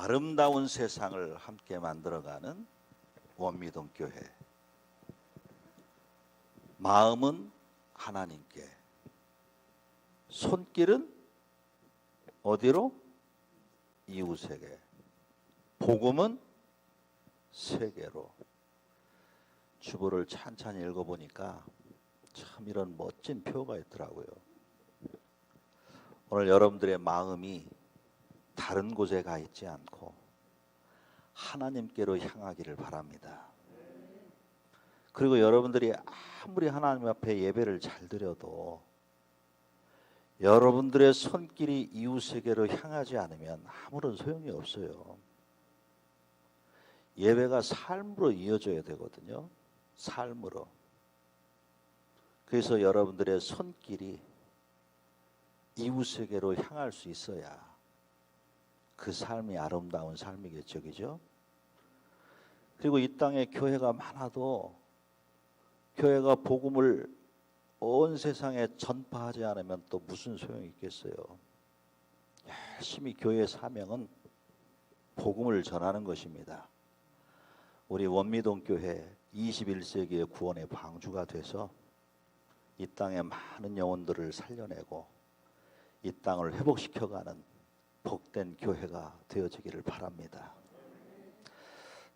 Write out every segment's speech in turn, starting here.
아름다운 세상을 함께 만들어가는 원미동교회. 마음은 하나님께, 손길은 어디로? 이웃에게, 복음은 세계로. 주보를 찬찬히 읽어보니까 참 이런 멋진 표가 있더라고요. 오늘 여러분들의 마음이 다른 곳에 가 있지 않고 하나님께로 향하기를 바랍니다. 그리고 여러분들이 아무리 하나님 앞에 예배를 잘 드려도 여러분들의 손길이 이웃에게로 향하지 않으면 아무런 소용이 없어요. 예배가 삶으로 이어져야 되거든요. 삶으로. 그래서 여러분들의 손길이 이웃에게로 향할 수 있어야 그 삶이 아름다운 삶이겠죠, 그죠? 그리고 이 땅에 교회가 많아도 교회가 복음을 온 세상에 전파하지 않으면 또 무슨 소용이 있겠어요? 열심히 교회의 사명은 복음을 전하는 것입니다. 우리 원미동 교회 21세기의 구원의 방주가 돼서 이 땅에 많은 영혼들을 살려내고 이 땅을 회복시켜가는 복된 교회가 되어지기를 바랍니다.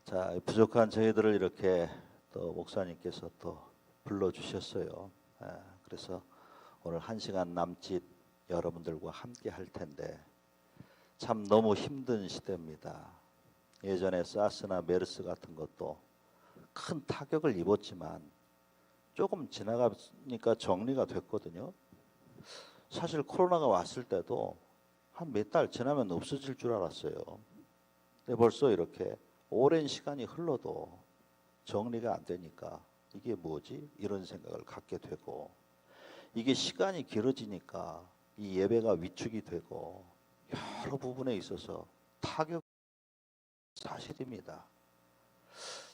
자, 부족한 저희들을 이렇게 또 목사님께서 또 불러주셨어요. 그래서 오늘 1시간 남짓 여러분들과 함께 할 텐데 참 너무 힘든 시대입니다. 예전에 사스나 메르스 같은 것도 큰 타격을 입었지만 조금 지나가니까 정리가 됐거든요. 사실 코로나가 왔을 때도 한 몇 달 지나면 없어질 줄 알았어요. 근데 벌써 이렇게 오랜 시간이 흘러도 정리가 안 되니까 이게 뭐지? 이런 생각을 갖게 되고, 이게 시간이 길어지니까 이 예배가 위축이 되고 여러 부분에 있어서 타격 사실입니다.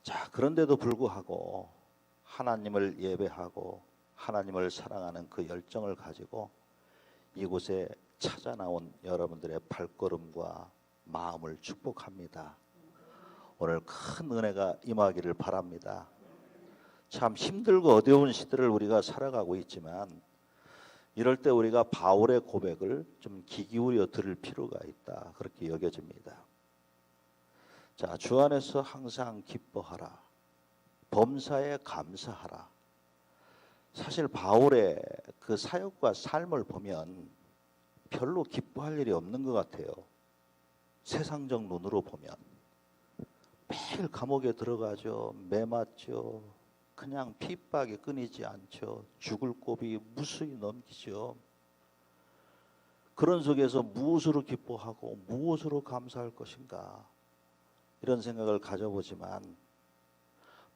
자, 그런데도 불구하고 하나님을 예배하고 하나님을 사랑하는 그 열정을 가지고 이곳에 찾아 나온 여러분들의 발걸음과 마음을 축복합니다. 오늘 큰 은혜가 임하기를 바랍니다. 참 힘들고 어려운 시대를 우리가 살아가고 있지만 이럴 때 우리가 바울의 고백을 좀 귀 기울여 들을 필요가 있다, 그렇게 여겨집니다. 자, 주 안에서 항상 기뻐하라, 범사에 감사하라. 사실 바울의 그 사역과 삶을 보면 별로 기뻐할 일이 없는 것 같아요. 세상적 눈으로 보면 매일 감옥에 들어가죠. 매 맞죠. 그냥 핍박이 끊이지 않죠. 죽을 고비 무수히 넘기죠. 그런 속에서 무엇으로 기뻐하고 무엇으로 감사할 것인가, 이런 생각을 가져보지만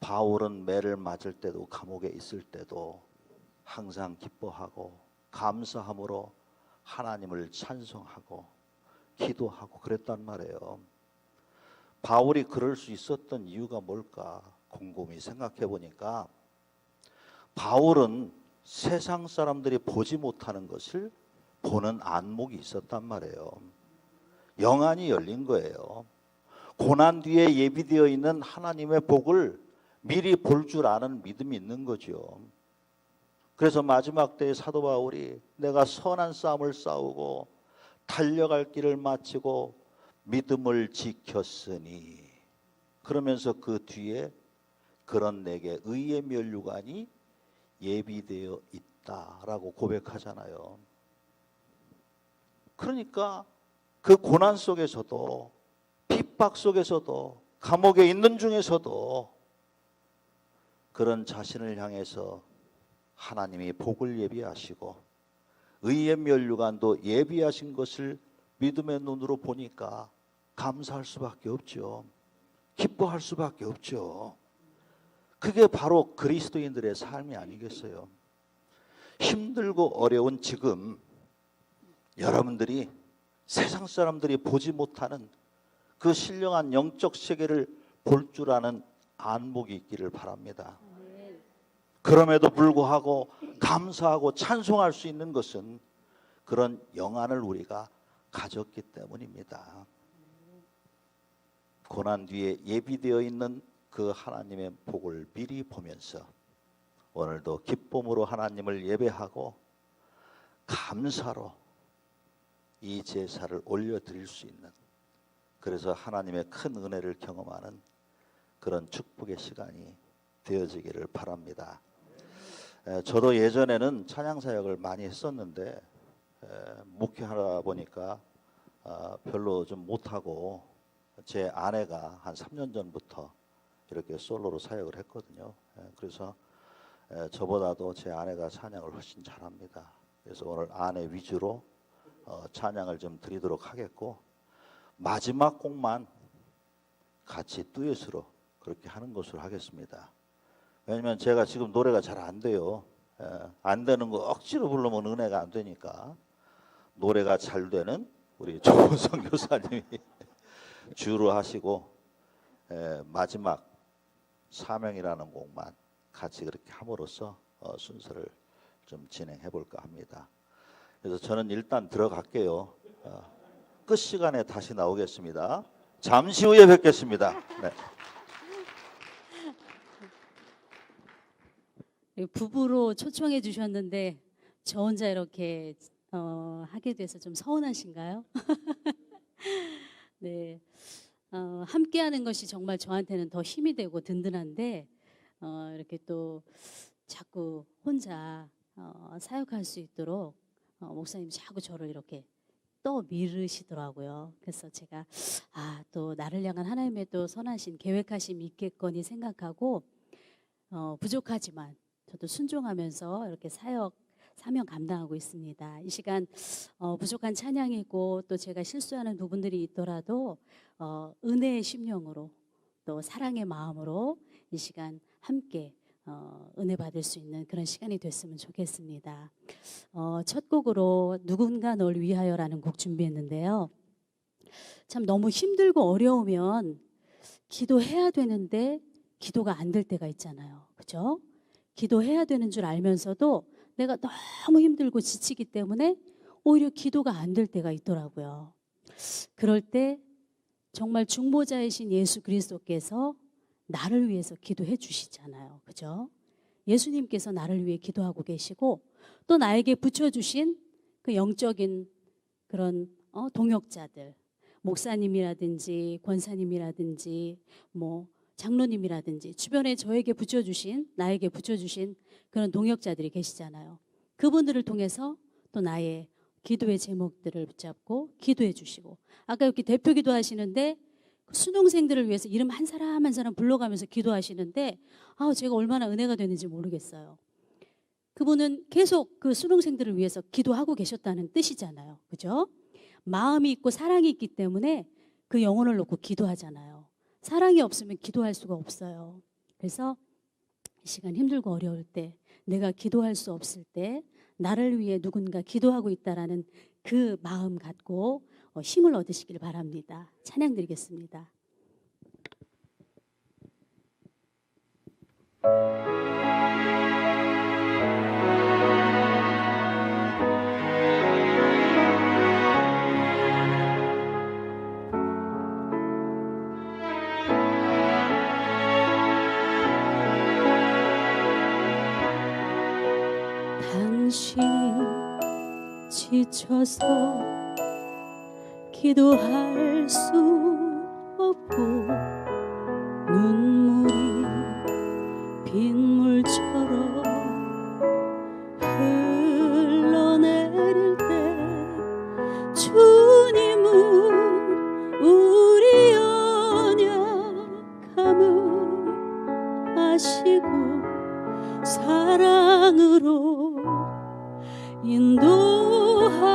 바울은 매를 맞을 때도 감옥에 있을 때도 항상 기뻐하고 감사함으로 하나님을 찬송하고 기도하고 그랬단 말이에요. 바울이 그럴 수 있었던 이유가 뭘까 곰곰이 생각해 보니까 바울은 세상 사람들이 보지 못하는 것을 보는 안목이 있었단 말이에요. 영안이 열린 거예요. 고난 뒤에 예비되어 있는 하나님의 복을 미리 볼 줄 아는 믿음이 있는 거죠. 그래서 마지막 때에 사도 바울이 내가 선한 싸움을 싸우고 달려갈 길을 마치고 믿음을 지켰으니, 그러면서 그 뒤에 그런 내게 의의 면류관이 예비되어 있다라고 고백하잖아요. 그러니까 그 고난 속에서도 핍박 속에서도 감옥에 있는 중에서도 그런 자신을 향해서 하나님이 복을 예비하시고 의의 면류관도 예비하신 것을 믿음의 눈으로 보니까 감사할 수밖에 없죠. 기뻐할 수밖에 없죠. 그게 바로 그리스도인들의 삶이 아니겠어요? 힘들고 어려운 지금 여러분들이 세상 사람들이 보지 못하는 그 신령한 영적 세계를 볼 줄 아는 안목이 있기를 바랍니다. 그럼에도 불구하고 감사하고 찬송할 수 있는 것은 그런 영안을 우리가 가졌기 때문입니다. 고난 뒤에 예비되어 있는 그 하나님의 복을 미리 보면서 오늘도 기쁨으로 하나님을 예배하고 감사로 이 제사를 올려드릴 수 있는, 그래서 하나님의 큰 은혜를 경험하는 그런 축복의 시간이 되어지기를 바랍니다. 저도 예전에는 찬양사역을 많이 했었는데 목회하다 보니까 별로 좀 못하고, 제 아내가 한 3년 전부터 이렇게 솔로로 사역을 했거든요. 그래서 저보다도 제 아내가 찬양을 훨씬 잘합니다. 그래서 오늘 아내 위주로 찬양을 좀 드리도록 하겠고, 마지막 곡만 같이 듀엣으로 그렇게 하는 것으로 하겠습니다. 왜냐면 제가 지금 노래가 잘 안 돼요. 안 되는 거 억지로 부르면 은혜가 안 되니까 노래가 잘 되는 우리 조은성 교사님이 주로 하시고, 마지막 사명이라는 곡만 같이 그렇게 함으로써 순서를 좀 진행해 볼까 합니다. 그래서 저는 일단 들어갈게요. 끝 시간에 다시 나오겠습니다. 잠시 후에 뵙겠습니다. 네. 부부로 초청해 주셨는데 저 혼자 이렇게 하게 돼서 좀 서운하신가요? 네, 함께하는 것이 정말 저한테는 더 힘이 되고 든든한데 이렇게 또 자꾸 혼자 사역할 수 있도록 목사님 자꾸 저를 이렇게 떠밀으시더라고요. 그래서 제가 또 나를 향한 하나님의 또 선하신 계획하심이 있겠거니 생각하고 부족하지만 저도 순종하면서 이렇게 사명 감당하고 있습니다. 이 시간 부족한 찬양이고 또 제가 실수하는 부분들이 있더라도 은혜의 심령으로 또 사랑의 마음으로 이 시간 함께 은혜 받을 수 있는 그런 시간이 됐으면 좋겠습니다. 첫 곡으로 누군가 널 위하여라는 곡 준비했는데요. 참 너무 힘들고 어려우면 기도해야 되는데 기도가 안 될 때가 있잖아요. 그죠? 기도해야 되는 줄 알면서도 내가 너무 힘들고 지치기 때문에 오히려 기도가 안 될 때가 있더라고요. 그럴 때 정말 중보자이신 예수 그리스도께서 나를 위해서 기도해 주시잖아요. 그죠? 예수님께서 나를 위해 기도하고 계시고 또 나에게 붙여주신 그 영적인 그런 동역자들, 목사님이라든지 권사님이라든지 뭐 장로님이라든지 주변에 나에게 붙여주신 그런 동역자들이 계시잖아요. 그분들을 통해서 또 나의 기도의 제목들을 붙잡고 기도해 주시고, 아까 이렇게 대표 기도하시는데 수능생들을 위해서 이름 한 사람 한 사람 불러가면서 기도하시는데 제가 얼마나 은혜가 되는지 모르겠어요. 그분은 계속 그 수능생들을 위해서 기도하고 계셨다는 뜻이잖아요. 그죠? 마음이 있고 사랑이 있기 때문에 그 영혼을 놓고 기도하잖아요. 사랑이 없으면 기도할 수가 없어요. 그래서 이 시간 힘들고 어려울 때, 내가 기도할 수 없을 때 나를 위해 누군가 기도하고 있다라는 그 마음 갖고 힘을 얻으시길 바랍니다. 찬양 드리겠습니다. 당신이 지쳐서 기도할 수 없고 눈물이 빗물처럼 흘러내릴 때 주님은 우리 연약함을 아시고 사랑으로 인도하시네.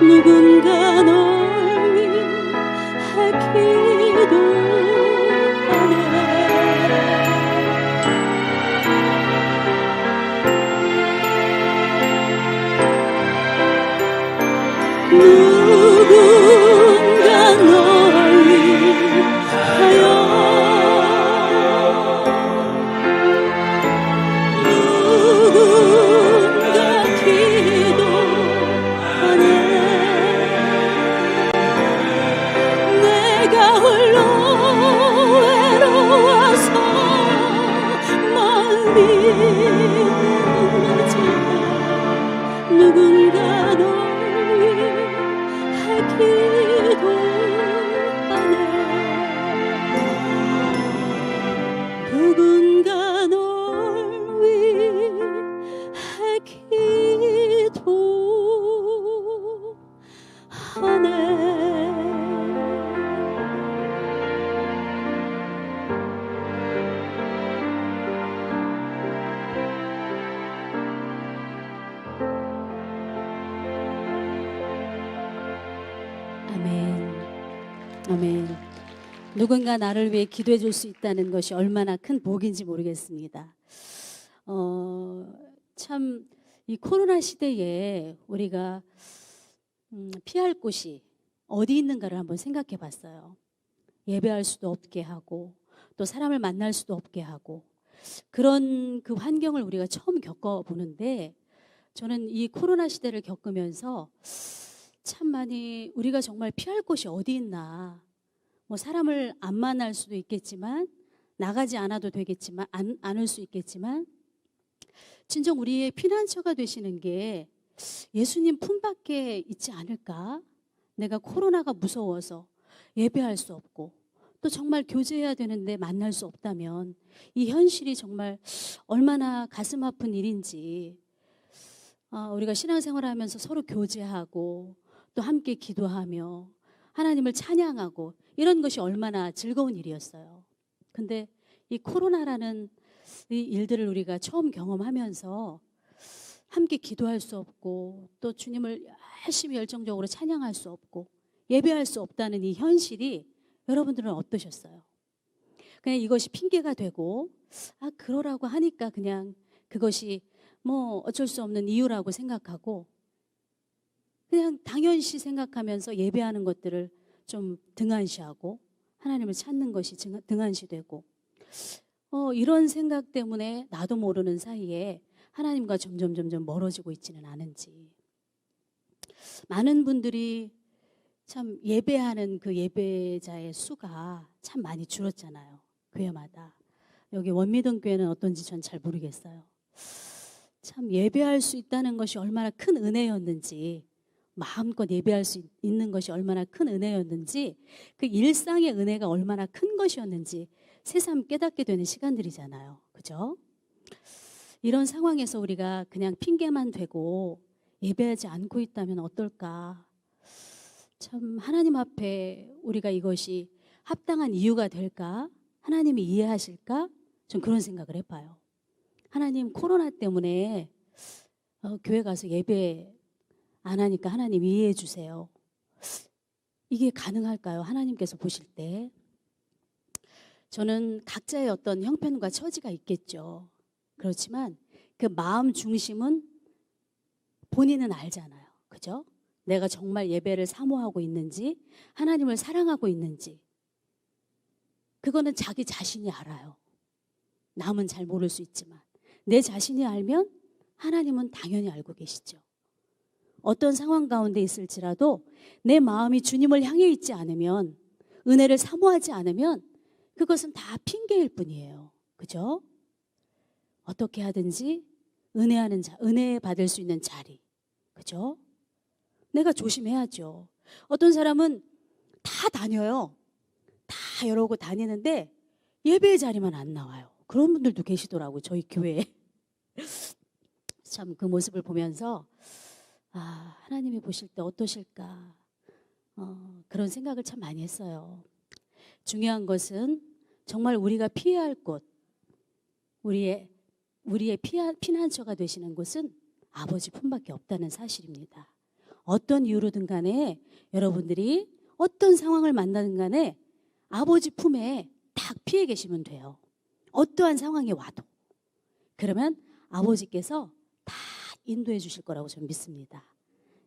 누군가 널 누군가 널 위하여 누군가 기도하네. 내가 홀로 외로워서 마음이 무너지네. 누군가 널 위해 기도하네. 누군가 널 위해 아멘. 아멘. 누군가 나를 위해 기도해 줄 수 있다는 것이 얼마나 큰 복인지 모르겠습니다. 참 이 코로나 시대에 우리가 피할 곳이 어디 있는가를 한번 생각해 봤어요. 예배할 수도 없게 하고 또 사람을 만날 수도 없게 하고 그런 그 환경을 우리가 처음 겪어보는데, 저는 이 코로나 시대를 겪으면서 참 많이 우리가 정말 피할 곳이 어디 있나, 뭐 사람을 안 만날 수도 있겠지만 나가지 않아도 되겠지만 않을 수 있겠지만 진정 우리의 피난처가 되시는 게 예수님 품밖에 있지 않을까? 내가 코로나가 무서워서 예배할 수 없고 또 정말 교제해야 되는데 만날 수 없다면 이 현실이 정말 얼마나 가슴 아픈 일인지, 우리가 신앙생활을 하면서 서로 교제하고 또 함께 기도하며 하나님을 찬양하고 이런 것이 얼마나 즐거운 일이었어요. 근데 이 코로나라는 이 일들을 우리가 처음 경험하면서 함께 기도할 수 없고 또 주님을 열심히 열정적으로 찬양할 수 없고 예배할 수 없다는 이 현실이 여러분들은 어떠셨어요? 그냥 이것이 핑계가 되고 그러라고 하니까 그냥 그것이 뭐 어쩔 수 없는 이유라고 생각하고 그냥 당연시 생각하면서 예배하는 것들을 좀 등한시하고 하나님을 찾는 것이 등한시되고 이런 생각 때문에 나도 모르는 사이에 하나님과 점점 멀어지고 있지는 않은지. 많은 분들이 참 예배하는 그 예배자의 수가 참 많이 줄었잖아요. 교회마다. 여기 원미동 교회는 어떤지 전 잘 모르겠어요. 참 예배할 수 있다는 것이 얼마나 큰 은혜였는지, 마음껏 예배할 수 있는 것이 얼마나 큰 은혜였는지, 그 일상의 은혜가 얼마나 큰 것이었는지 새삼 깨닫게 되는 시간들이잖아요. 그죠? 이런 상황에서 우리가 그냥 핑계만 대고 예배하지 않고 있다면 어떨까? 참 하나님 앞에 우리가 이것이 합당한 이유가 될까? 하나님이 이해하실까? 전 그런 생각을 해봐요. 하나님 코로나 때문에 교회 가서 예배 안 하니까 하나님 이해해 주세요. 이게 가능할까요? 하나님께서 보실 때. 저는 각자의 어떤 형편과 처지가 있겠죠. 그렇지만 그 마음 중심은 본인은 알잖아요. 그죠? 내가 정말 예배를 사모하고 있는지, 하나님을 사랑하고 있는지, 그거는 자기 자신이 알아요. 남은 잘 모를 수 있지만 내 자신이 알면 하나님은 당연히 알고 계시죠. 어떤 상황 가운데 있을지라도 내 마음이 주님을 향해 있지 않으면, 은혜를 사모하지 않으면 그것은 다 핑계일 뿐이에요. 그죠? 어떻게 하든지 은혜 받을 수 있는 자리. 그죠? 내가 조심해야죠. 어떤 사람은 다 다녀요. 다 여러 곳 다니는데 예배의 자리만 안 나와요. 그런 분들도 계시더라고요. 저희 교회에. 참 그 모습을 보면서 하나님이 보실 때 어떠실까? 그런 생각을 참 많이 했어요. 중요한 것은 정말 우리가 피해야 할 곳, 우리의 피난처가 되시는 곳은 아버지 품밖에 없다는 사실입니다. 어떤 이유로든 간에 여러분들이 어떤 상황을 만나든 간에 아버지 품에 딱 피해 계시면 돼요. 어떠한 상황이 와도. 그러면 아버지께서 다 인도해 주실 거라고 저는 믿습니다.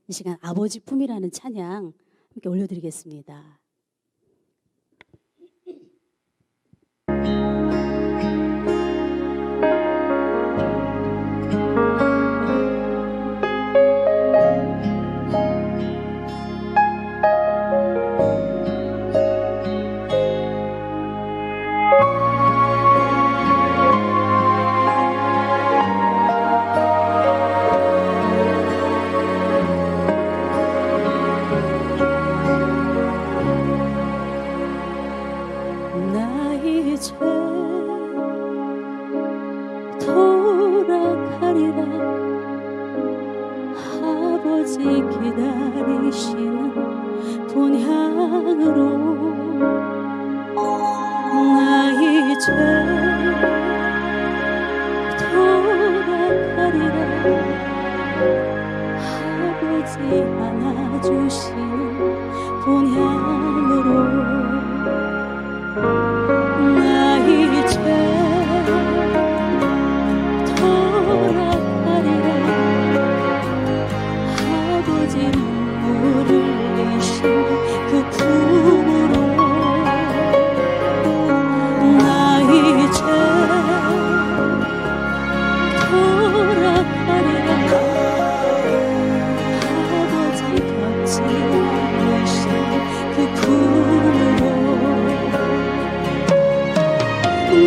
이 시간 아버지 품이라는 찬양 함께 올려드리겠습니다. 나 이제 돌아가리라. 아버지 기다리시는 본향으로. 나 이제 돌아가리라. 아버지 안아주시는 본향으로. 나 이제 돌아가리라. 아버지 눈물을 흘리신 그 품으로. 나 이제 돌아가리라. 아버지 곁에 계신 그 품으로.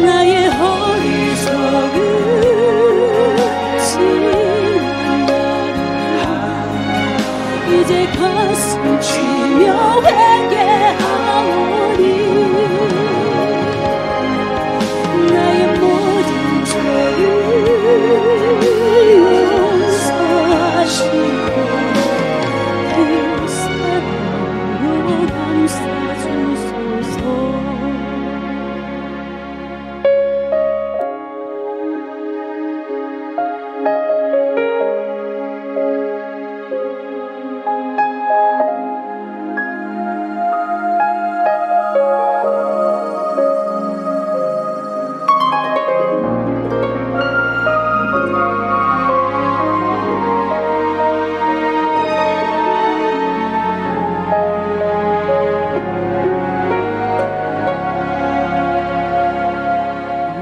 나의 어리석은 지난 날은 이제 가슴 치며 회개하오니. 나의 모든 죄를 용서하시고 그 사랑으로 감싸주소서.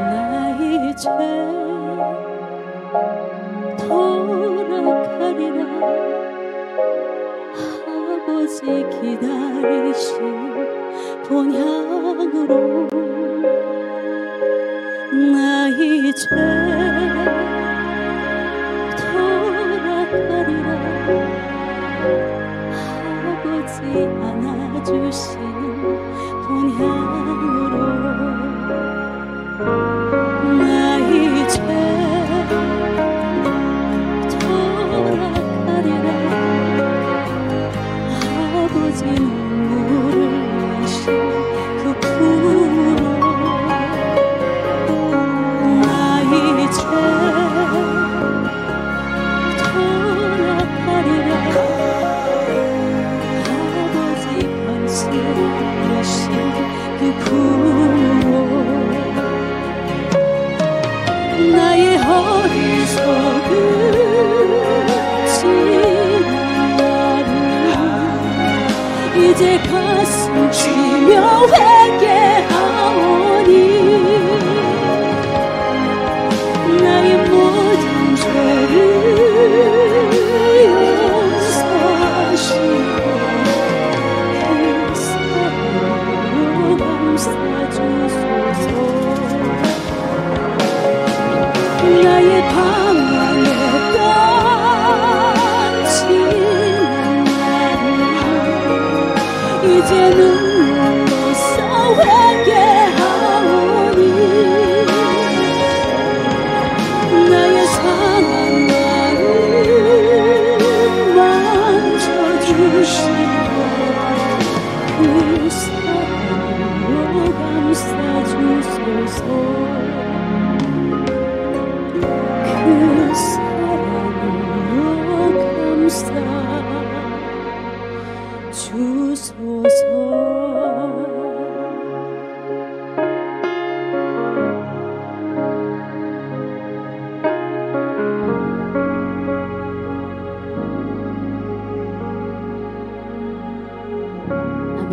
나 이제 돌아가리라. 아버지 기다리시는 본향으로. 나 이제 돌아가리라. 아버지 안아주시는 본향으로. 나 이제 돌아가리라. 아버지 눈물을 흘리신 그 품으로. 나 이제 돌아가리라. 아버지 번스 되신 그 품으로. 나의 어리석은 지난 날은 이제 가슴 치며 회개하오니. 나의 모든 죄를 용서하시고 그 사랑으로 감싸주소서. 나의 방황했던 지난 날은 이제 눈물로써 회개하오니. 나의 상한 마음 만져주시고 그 사랑으로 감싸주소서. 그 사랑으로 감싸 주소서.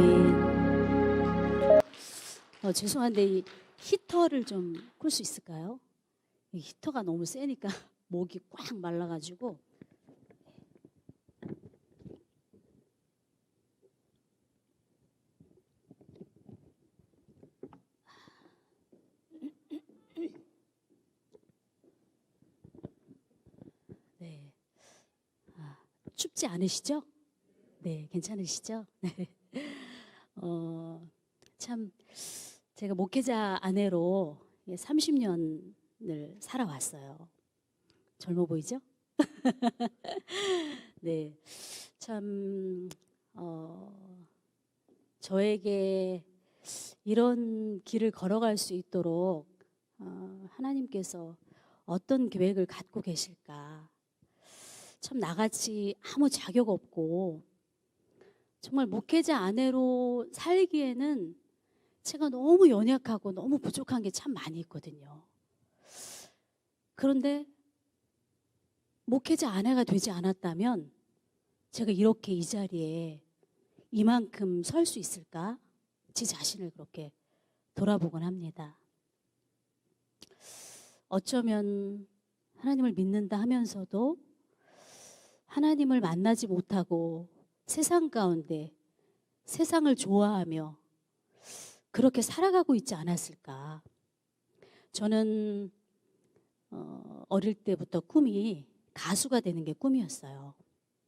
아멘. 죄송한데 이 히터를 좀 끌 수 있을까요? 이 히터가 너무 세니까 목이 꽉 말라가지고. 네. 춥지 않으시죠? 네, 괜찮으시죠? 네. 참 제가 목회자 아내로 30년을 살아왔어요. 젊어 보이죠? 네, 참 저에게 이런 길을 걸어갈 수 있도록 하나님께서 어떤 계획을 갖고 계실까? 참 나같이 아무 자격 없고 정말 목회자 아내로 살기에는 제가 너무 연약하고 너무 부족한 게 참 많이 있거든요. 그런데 목회자 아내가 되지 않았다면 제가 이렇게 이 자리에 이만큼 설 수 있을까? 제 자신을 그렇게 돌아보곤 합니다. 어쩌면 하나님을 믿는다 하면서도 하나님을 만나지 못하고 세상 가운데 세상을 좋아하며 그렇게 살아가고 있지 않았을까. 저는 어릴 때부터 꿈이 가수가 되는 게 꿈이었어요.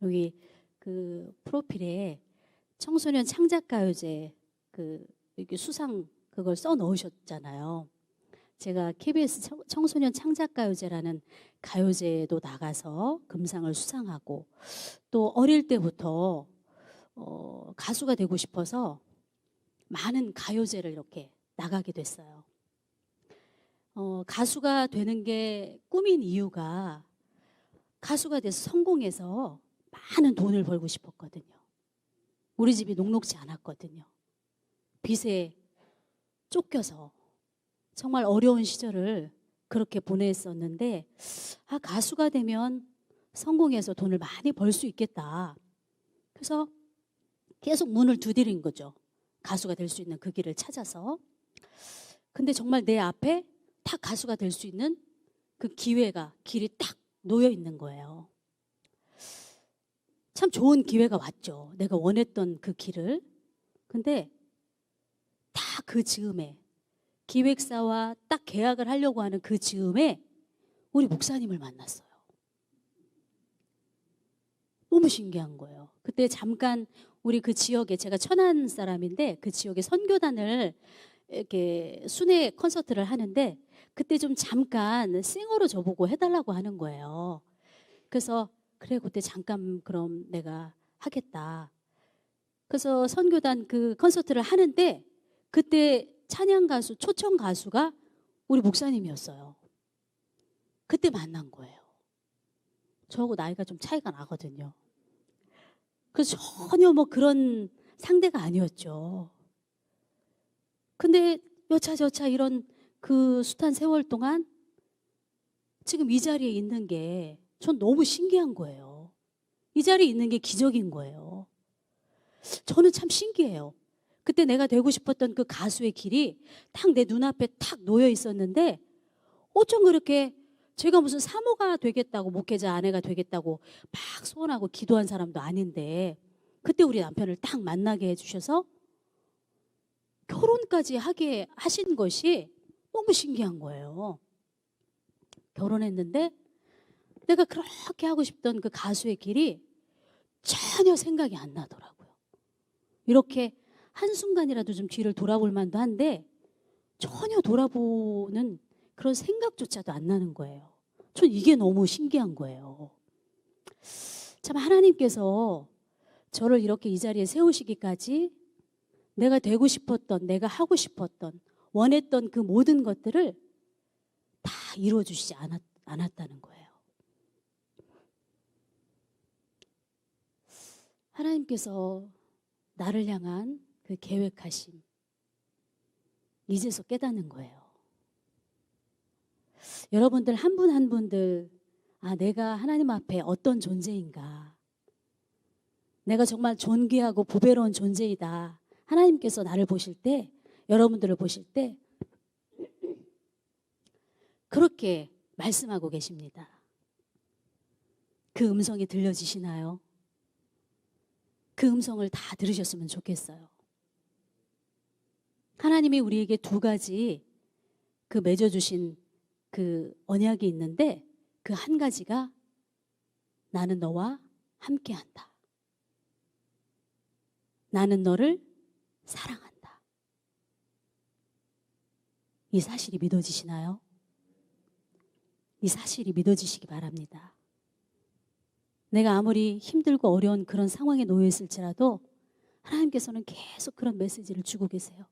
여기 그 프로필에 청소년 창작가요제 이렇게 수상 그걸 써 넣으셨잖아요. 제가 KBS 청소년 창작가요제라는 가요제에도 나가서 금상을 수상하고 또 어릴 때부터 가수가 되고 싶어서 많은 가요제를 이렇게 나가게 됐어요. 가수가 되는 게 꿈인 이유가 가수가 돼서 성공해서 많은 돈을 벌고 싶었거든요. 우리 집이 녹록지 않았거든요. 빚에 쫓겨서 정말 어려운 시절을 그렇게 보냈었는데 가수가 되면 성공해서 돈을 많이 벌 수 있겠다. 그래서 계속 문을 두드린 거죠. 가수가 될 수 있는 그 길을 찾아서. 근데 정말 내 앞에 딱 가수가 될 수 있는 그 길이 딱 놓여 있는 거예요. 참 좋은 기회가 왔죠. 내가 원했던 그 길을. 근데 다 그 즈음에 기획사와 딱 계약을 하려고 하는 그 즈음에 우리 목사님을 만났어요. 너무 신기한 거예요. 그때 잠깐 우리 그 지역에 제가 천안 사람인데 그 지역에 선교단을 이렇게 순회 콘서트를 하는데 그때 좀 잠깐 싱어로 저보고 해달라고 하는 거예요. 그래서 그래 그때 잠깐 그럼 내가 하겠다. 그래서 선교단 그 콘서트를 하는데 그때 찬양 가수 초청 가수가 우리 목사님이었어요. 그때 만난 거예요. 저하고 나이가 좀 차이가 나거든요. 그래서 전혀 뭐 그런 상대가 아니었죠. 근데 여차저차 이런 그 숱한 세월 동안 지금 이 자리에 있는 게 전 너무 신기한 거예요. 이 자리에 있는 게 기적인 거예요. 저는 참 신기해요. 그때 내가 되고 싶었던 그 가수의 길이 딱 내 눈앞에 탁 놓여 있었는데 어쩜 그렇게 제가 무슨 사모가 되겠다고 목회자 아내가 되겠다고 막 소원하고 기도한 사람도 아닌데 그때 우리 남편을 딱 만나게 해주셔서 결혼까지 하게 하신 것이 너무 신기한 거예요. 결혼했는데 내가 그렇게 하고 싶던 그 가수의 길이 전혀 생각이 안 나더라고요. 이렇게 한순간이라도 좀 뒤를 돌아볼 만도 한데 전혀 돌아보는 그런 생각조차도 안 나는 거예요. 전 이게 너무 신기한 거예요. 참 하나님께서 저를 이렇게 이 자리에 세우시기까지 내가 되고 싶었던, 내가 하고 싶었던, 원했던 그 모든 것들을 다 이루어주시지 않았다는 거예요. 하나님께서 나를 향한 그 계획하심 이제서 깨닫는 거예요. 여러분들 한 분 한 분들 내가 하나님 앞에 어떤 존재인가, 내가 정말 존귀하고 보배로운 존재이다 하나님께서 나를 보실 때, 여러분들을 보실 때 그렇게 말씀하고 계십니다. 그 음성이 들려지시나요? 그 음성을 다 들으셨으면 좋겠어요. 하나님이 우리에게 두 가지 그 맺어주신 그 언약이 있는데, 그 한 가지가 나는 너와 함께한다. 나는 너를 사랑한다. 이 사실이 믿어지시나요? 이 사실이 믿어지시기 바랍니다. 내가 아무리 힘들고 어려운 그런 상황에 놓여 있을지라도 하나님께서는 계속 그런 메시지를 주고 계세요.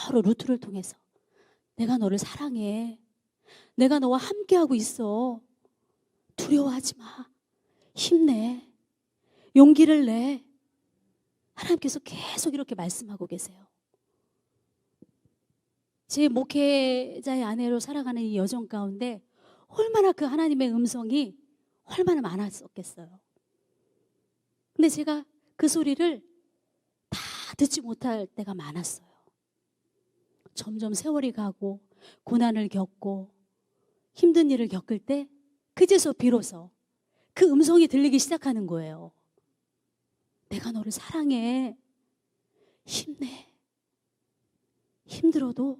여러 루트를 통해서 내가 너를 사랑해. 내가 너와 함께하고 있어. 두려워하지 마. 힘내. 용기를 내. 하나님께서 계속 이렇게 말씀하고 계세요. 제 목회자의 아내로 살아가는 이 여정 가운데 얼마나 그 하나님의 음성이 얼마나 많았었겠어요. 근데 제가 그 소리를 다 듣지 못할 때가 많았어요. 점점 세월이 가고 고난을 겪고 힘든 일을 겪을 때 그제서 비로소 그 음성이 들리기 시작하는 거예요. 내가 너를 사랑해. 힘내. 힘들어도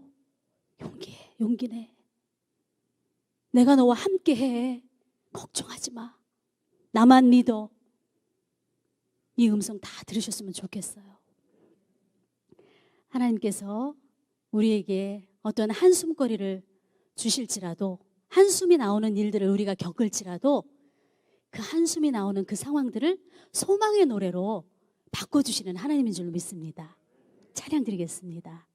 용기해. 용기 내. 내가 너와 함께해. 걱정하지 마. 나만 믿어. 이 음성 다 들으셨으면 좋겠어요. 하나님께서 우리에게 어떤 한숨거리를 주실지라도, 한숨이 나오는 일들을 우리가 겪을지라도 그 한숨이 나오는 그 상황들을 소망의 노래로 바꿔주시는 하나님인 줄로 믿습니다. 찬양 드리겠습니다.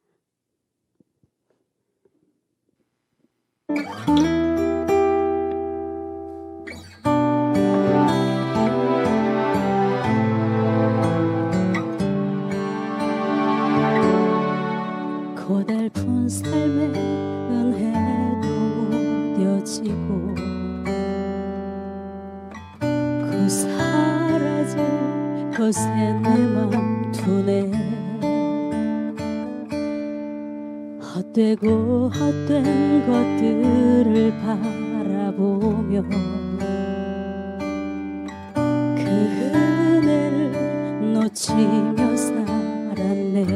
고달픈 삶의 은혜도 무뎌지고 그 사라질 것에 내 맘 두네. 헛되고 헛된 것들을 바라보며 그 은혜를 놓치며 살았네.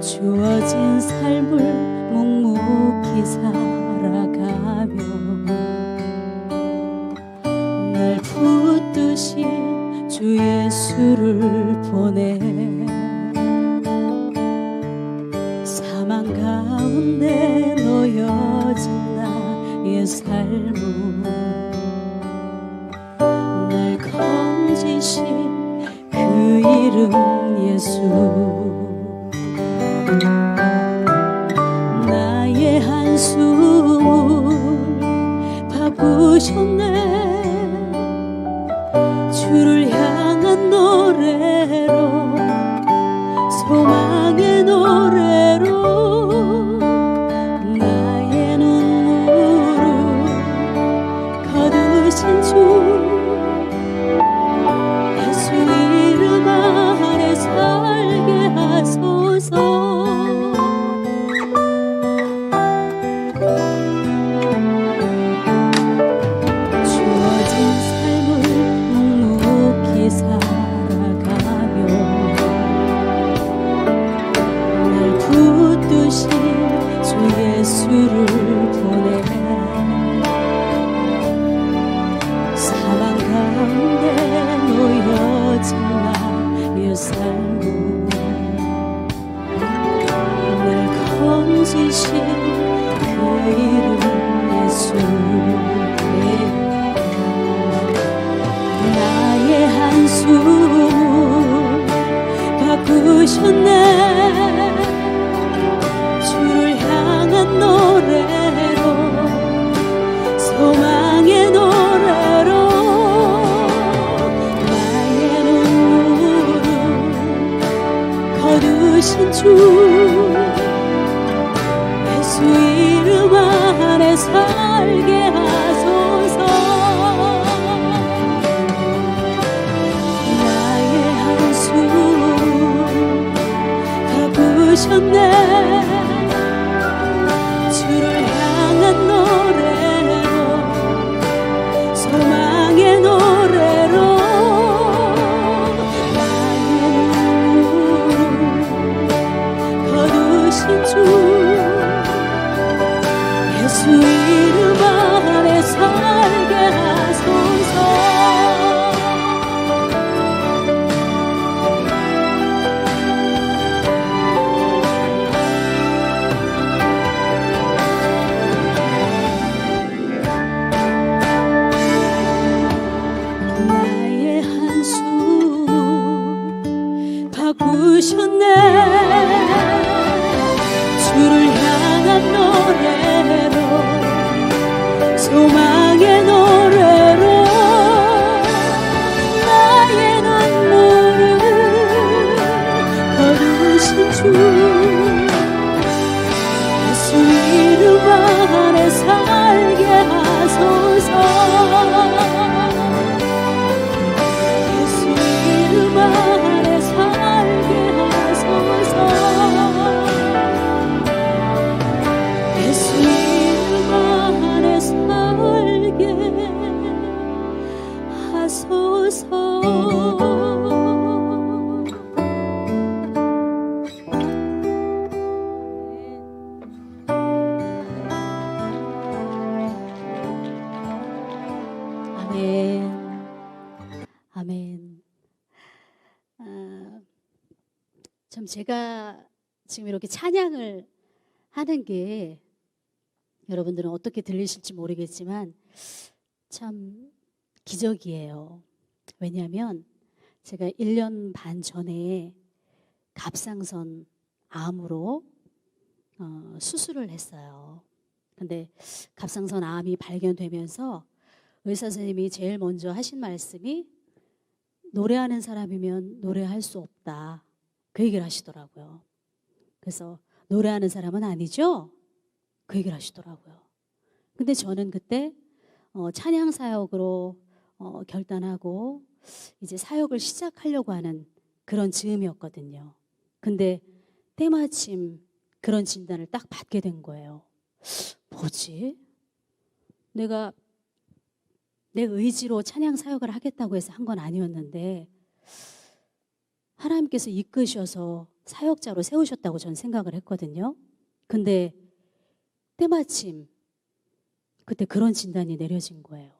주어진 삶을 묵묵히 살아가며 날 붙드신 주 예수를 보내. 사망 가운데 놓여진 나의 삶은 날 건지신 그 이름 예수. 나의 한숨을 바꾸셨네. 주를 향한 노래로, 소망의 노래로 나의 눈물을 거두신 주 예수 이름 아래 살게 하소서. 예수를 보내. 사망 가운데 놓여진 나의 삶은 날 건지신 그 이름 예수. 나의 한숨을 바꾸셨네. 노래로, 소망의 노래로 나의 눈물을 거두신 주 예수 이름 안에 살게 하소서. 나의 바꾸셨네. 주를 향한 노래로, 소망의 노래로 나의 눈물을 거두신 주, 예수 이름 안에 살게 하소서. 나의 한숨을 바꾸셨네. 주를 향한 노래로, 소망의 노래로 나의 눈물을 거두신 주, 예수 이름 안에 살게 하소서. 예수 이름 안에 살게 하소서. 예수 이름 안에 살게 하소서. 아멘. 아멘. 참 제가 지금 이렇게 찬양을 하는 게 여러분들은 어떻게 들리실지 모르겠지만 참 기적이에요. 왜냐하면 제가 1년 반 전에 갑상선 암으로 수술을 했어요. 근데 갑상선 암이 발견되면서 의사 선생님이 제일 먼저 하신 말씀이 노래하는 사람이면 노래할 수 없다, 그 얘기를 하시더라고요. 그래서 노래하는 사람은 아니죠? 그 얘기를 하시더라고요. 근데 저는 그때 찬양 사역으로 결단하고 이제 사역을 시작하려고 하는 그런 즈음이었거든요. 근데 때마침 그런 진단을 딱 받게 된 거예요. 뭐지? 내가 내 의지로 찬양 사역을 하겠다고 해서 한 건 아니었는데 하나님께서 이끄셔서 사역자로 세우셨다고 저는 생각을 했거든요. 근데 때마침 그때 그런 진단이 내려진 거예요.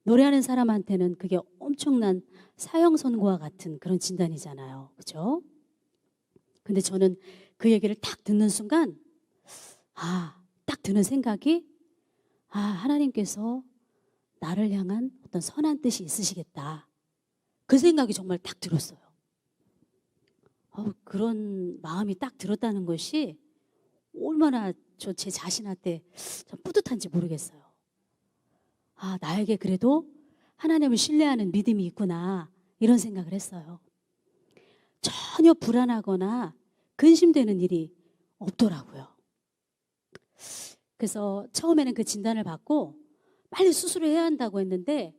노래하는 사람한테는 그게 엄청난 사형 선고와 같은 그런 진단이잖아요. 그죠? 근데 저는 그 얘기를 딱 듣는 순간 딱 드는 생각이 하나님께서 나를 향한 어떤 선한 뜻이 있으시겠다. 그 생각이 정말 딱 들었어요. 그런 마음이 딱 들었다는 것이 얼마나 제 자신한테 참 뿌듯한지 모르겠어요. 나에게 그래도 하나님을 신뢰하는 믿음이 있구나, 이런 생각을 했어요. 전혀 불안하거나 근심되는 일이 없더라고요. 그래서 처음에는 그 진단을 받고 빨리 수술을 해야 한다고 했는데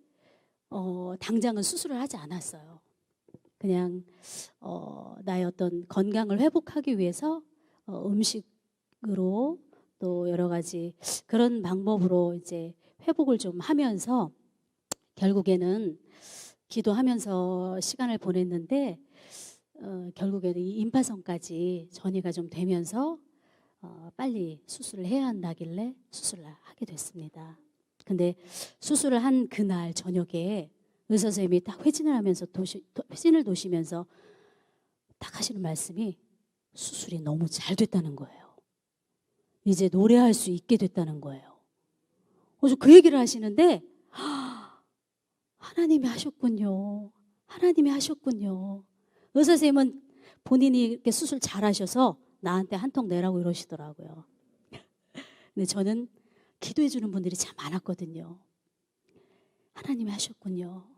당장은 수술을 하지 않았어요. 그냥 나의 어떤 건강을 회복하기 위해서 음식으로 또 여러 가지 그런 방법으로 이제 회복을 좀 하면서 결국에는 기도하면서 시간을 보냈는데 결국에는 이 임파선까지 전이가 좀 되면서 빨리 수술을 해야 한다길래 수술을 하게 됐습니다. 근데 수술을 한 그날 저녁에 의사 선생님이 딱 회진을 도시면서 딱 하시는 말씀이 수술이 너무 잘 됐다는 거예요. 이제 노래할 수 있게 됐다는 거예요. 그래서 그 얘기를 하시는데 하나님이 하셨군요. 하나님이 하셨군요. 의사 선생님은 본인이 이렇게 수술 잘하셔서 나한테 한 통 내라고 이러시더라고요. 근데 저는 기도해 주는 분들이 참 많았거든요. 하나님이 하셨군요.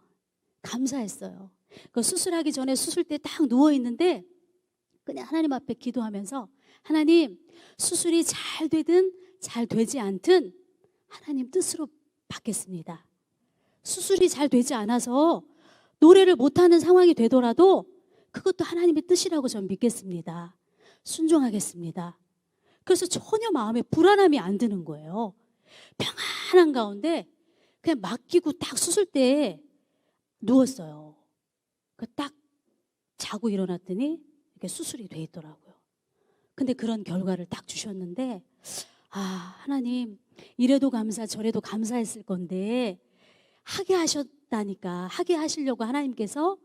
감사했어요. 그 수술하기 전에 수술대 딱 누워 있는데 그냥 하나님 앞에 기도하면서 하나님, 수술이 잘 되든 잘 되지 않든 하나님 뜻으로 받겠습니다. 수술이 잘 되지 않아서 노래를 못하는 상황이 되더라도 그것도 하나님의 뜻이라고 저는 믿겠습니다. 순종하겠습니다. 그래서 전혀 마음에 불안함이 안 드는 거예요. 평안한 가운데 그냥 맡기고 딱 수술대에 누웠어요. 딱 자고 일어났더니 이렇게 수술이 돼 있더라고요. 근데 그런 결과를 딱 주셨는데, 아, 하나님, 이래도 감사 저래도 감사했을 건데 하게 하셨다니까, 하게 하시려고 하나님께서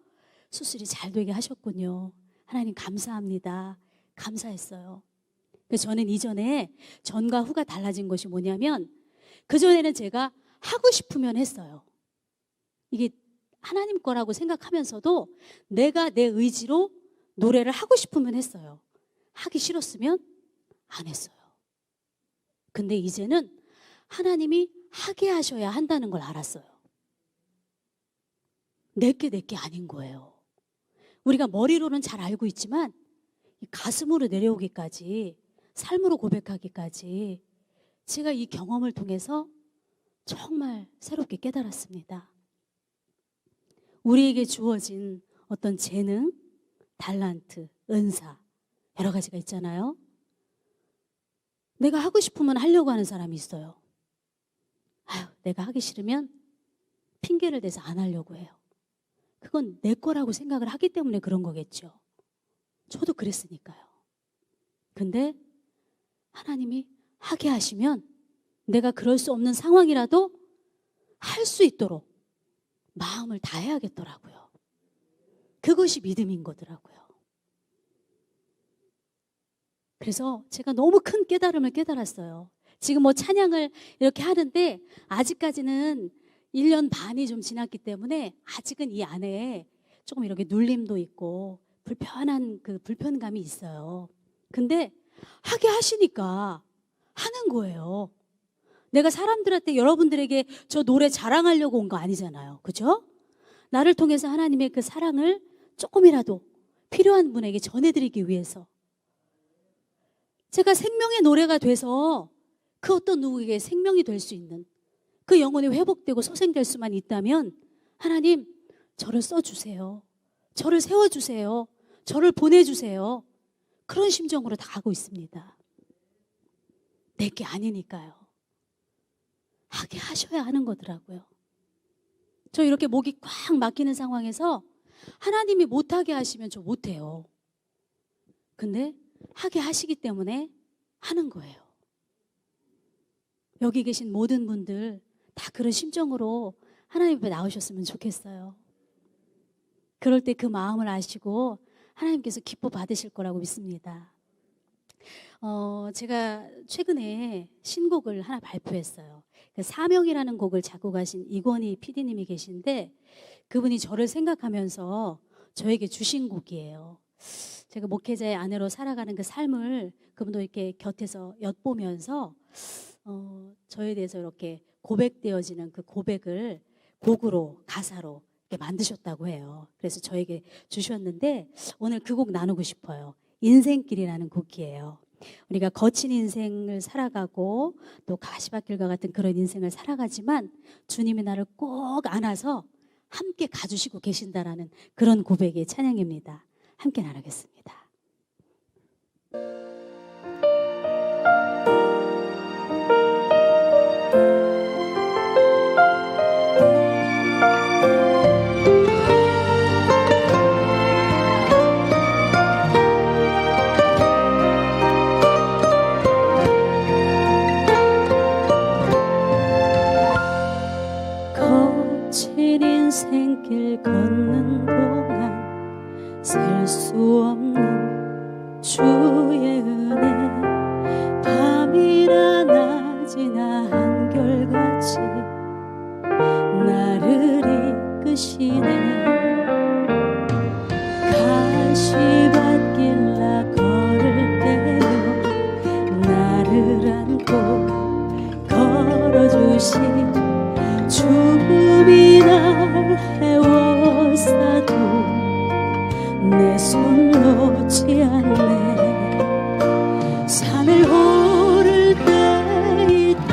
수술이 잘 되게 하셨군요. 하나님 감사합니다. 감사했어요. 그래서 저는 이전에 전과 후가 달라진 것이 뭐냐면, 그전에는 제가 하고 싶으면 했어요. 이게 하나님 거라고 생각하면서도 내가 내 의지로 노래를 하고 싶으면 했어요. 하기 싫었으면 안 했어요. 근데 이제는 하나님이 하게 하셔야 한다는 걸 알았어요. 내게 아닌 거예요. 우리가 머리로는 잘 알고 있지만 가슴으로 내려오기까지, 삶으로 고백하기까지 제가 이 경험을 통해서 정말 새롭게 깨달았습니다. 우리에게 주어진 어떤 재능, 달란트, 은사, 여러 가지가 있잖아요. 내가 하고 싶으면 하려고 하는 사람이 있어요. 아유, 내가 하기 싫으면 핑계를 대서 안 하려고 해요. 그건 내 거라고 생각을 하기 때문에 그런 거겠죠. 저도 그랬으니까요. 근데 하나님이 하게 하시면 내가 그럴 수 없는 상황이라도 할 수 있도록 마음을 다해야겠더라고요. 그것이 믿음인 거더라고요. 그래서 제가 너무 큰 깨달음을 깨달았어요. 지금 뭐 찬양을 이렇게 하는데 아직까지는 1년 반이 좀 지났기 때문에 아직은 이 안에 조금 이렇게 눌림도 있고 불편한 그 불편감이 있어요. 근데 하게 하시니까 하는 거예요. 내가 사람들한테, 여러분들에게 저 노래 자랑하려고 온 거 아니잖아요. 그죠? 나를 통해서 하나님의 그 사랑을 조금이라도 필요한 분에게 전해드리기 위해서 제가 생명의 노래가 돼서 그 어떤 누구에게 생명이 될 수 있는, 그 영혼이 회복되고 소생될 수만 있다면 하나님, 저를 써주세요. 저를 세워주세요. 저를 보내주세요. 그런 심정으로 다 가고 있습니다. 내게 아니니까요. 하게 하셔야 하는 거더라고요. 저 이렇게 목이 꽉 막히는 상황에서 하나님이 못하게 하시면 저 못해요. 근데 하게 하시기 때문에 하는 거예요. 여기 계신 모든 분들 다 그런 심정으로 하나님 앞에 나오셨으면 좋겠어요. 그럴 때 그 마음을 아시고 하나님께서 기뻐 받으실 거라고 믿습니다. 제가 최근에 신곡을 하나 발표했어요. 그 사명이라는 곡을 작곡하신 이권희 PD님이 계신데, 그분이 저를 생각하면서 저에게 주신 곡이에요. 제가 목회자의 아내로 살아가는 그 삶을 그분도 이렇게 곁에서 엿보면서 저에 대해서 이렇게 고백되어지는 그 고백을 곡으로, 가사로 이렇게 만드셨다고 해요. 그래서 저에게 주셨는데 오늘 그 곡 나누고 싶어요. 인생길이라는 곡이에요. 우리가 거친 인생을 살아가고 또 가시밭길과 같은 그런 인생을 살아가지만 주님이 나를 꼭 안아서 함께 가주시고 계신다라는 그런 고백의 찬양입니다. 함께 나누겠습니다. 거친 인생길 걷는 동안 셀 수 없는 주의 은혜, 밤이나 낮이나 한결같이 나를 이끄시네. 가시밭길라 걸을 때요 나를 안고 걸어주신 죽음이 날 해워싸도 내 손 놓지 않네. 산을 오를 때에도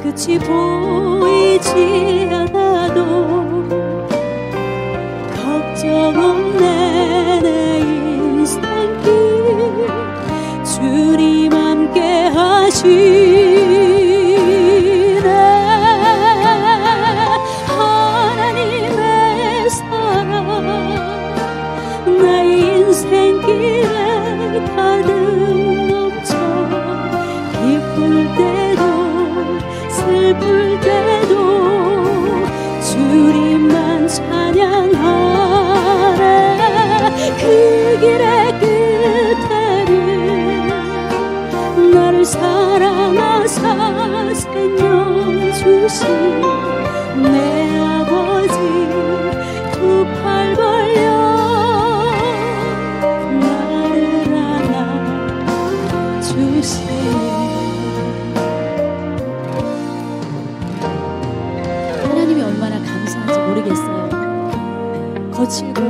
끝이 보이지 않아도 걱정 없네 내 인생 모르겠어요. 거칠고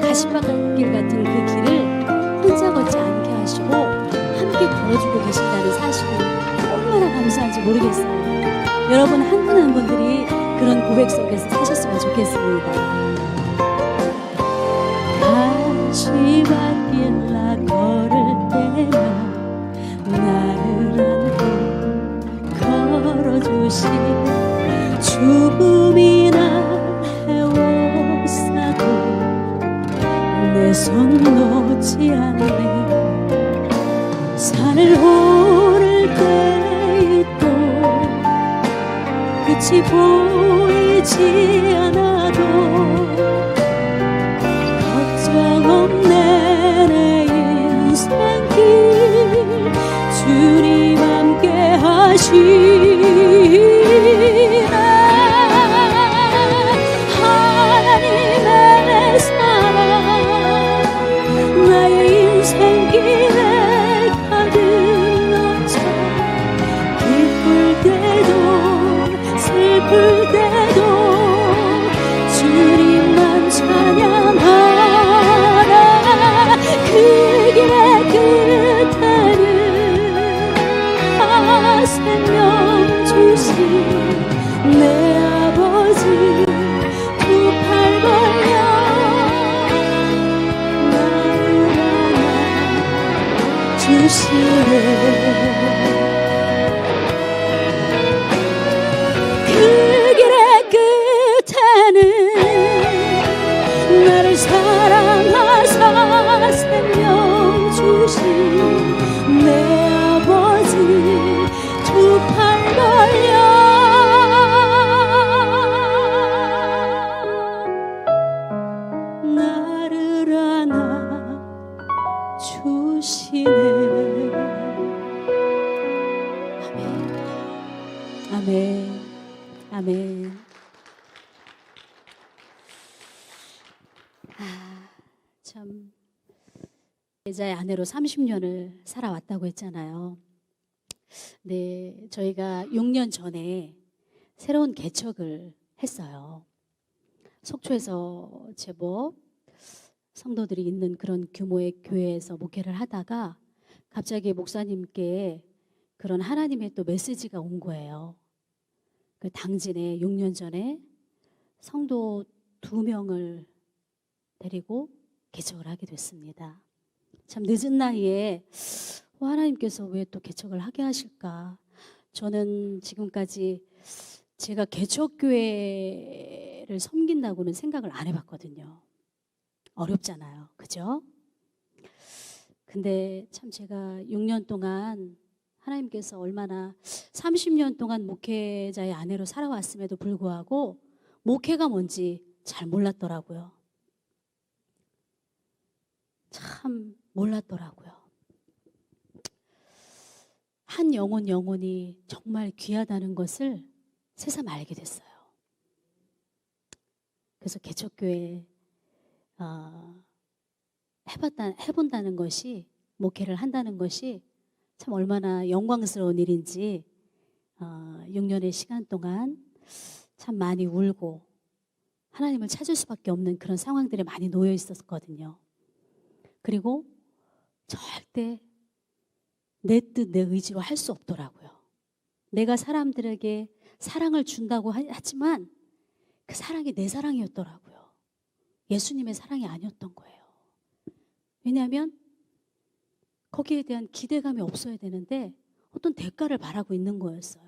가시밭길 같은 그 길을 혼자 걷지 않게 하시고 함께 걸어주고 계신다는 사실을 얼마나 감사한지 모르겠어요. 여러분 한 분 한 분들이 그런 고백 속에서 사셨으면 좋겠습니다. 가시밭길 나 걸을 때면 나를 안고 걸어주시네. 죽음이나 해워싸도 내 손 놓지 않네. 산을 오를 때에 또 끝이 보이지 않아도 걱정 없네. 내 인생길 주님 함께 하시네. 하나님의 사랑 나의 인생길에 가득 넘쳐 기쁠 때도 슬플 때도 주님만 찬양하라. 그 길의 끝에는 생명 주신 내 아버지 두 팔 벌려 나를 안아 주시네. 그 길의 끝에는 나를 사랑하사 생명 주신 내 아버지 두 팔 벌려 나를 안아 주시네. 아멘. 아멘. 아멘. 참 제자의 아내로 30년을 살아왔다고 했잖아요. 네, 저희가 6년 전에 새로운 개척을 했어요. 속초에서 제법 성도들이 있는 그런 규모의 교회에서 목회를 하다가 갑자기 목사님께 그런 하나님의 또 메시지가 온 거예요. 그 당진에 6년 전에 성도 2명을 데리고 개척을 하게 됐습니다. 참 늦은 나이에 하나님께서 왜 또 개척을 하게 하실까? 저는 지금까지 제가 개척교회를 섬긴다고는 생각을 안 해봤거든요. 어렵잖아요. 그죠? 근데 참 제가 6년 동안 하나님께서 얼마나 30년 동안 목회자의 아내로 살아왔음에도 불구하고 목회가 뭔지 잘 몰랐더라고요. 참 몰랐더라고요. 한 영혼이 정말 귀하다는 것을 새삼 알게 됐어요. 그래서 개척교회 해본다는 것이, 목회를 한다는 것이 참 얼마나 영광스러운 일인지 6년의 시간 동안 참 많이 울고 하나님을 찾을 수밖에 없는 그런 상황들에 많이 놓여 있었거든요. 그리고 절대 내 뜻, 내 의지로 할 수 없더라고요. 내가 사람들에게 사랑을 준다고 하지만 그 사랑이 내 사랑이었더라고요. 예수님의 사랑이 아니었던 거예요. 왜냐하면 거기에 대한 기대감이 없어야 되는데 어떤 대가를 바라고 있는 거였어요.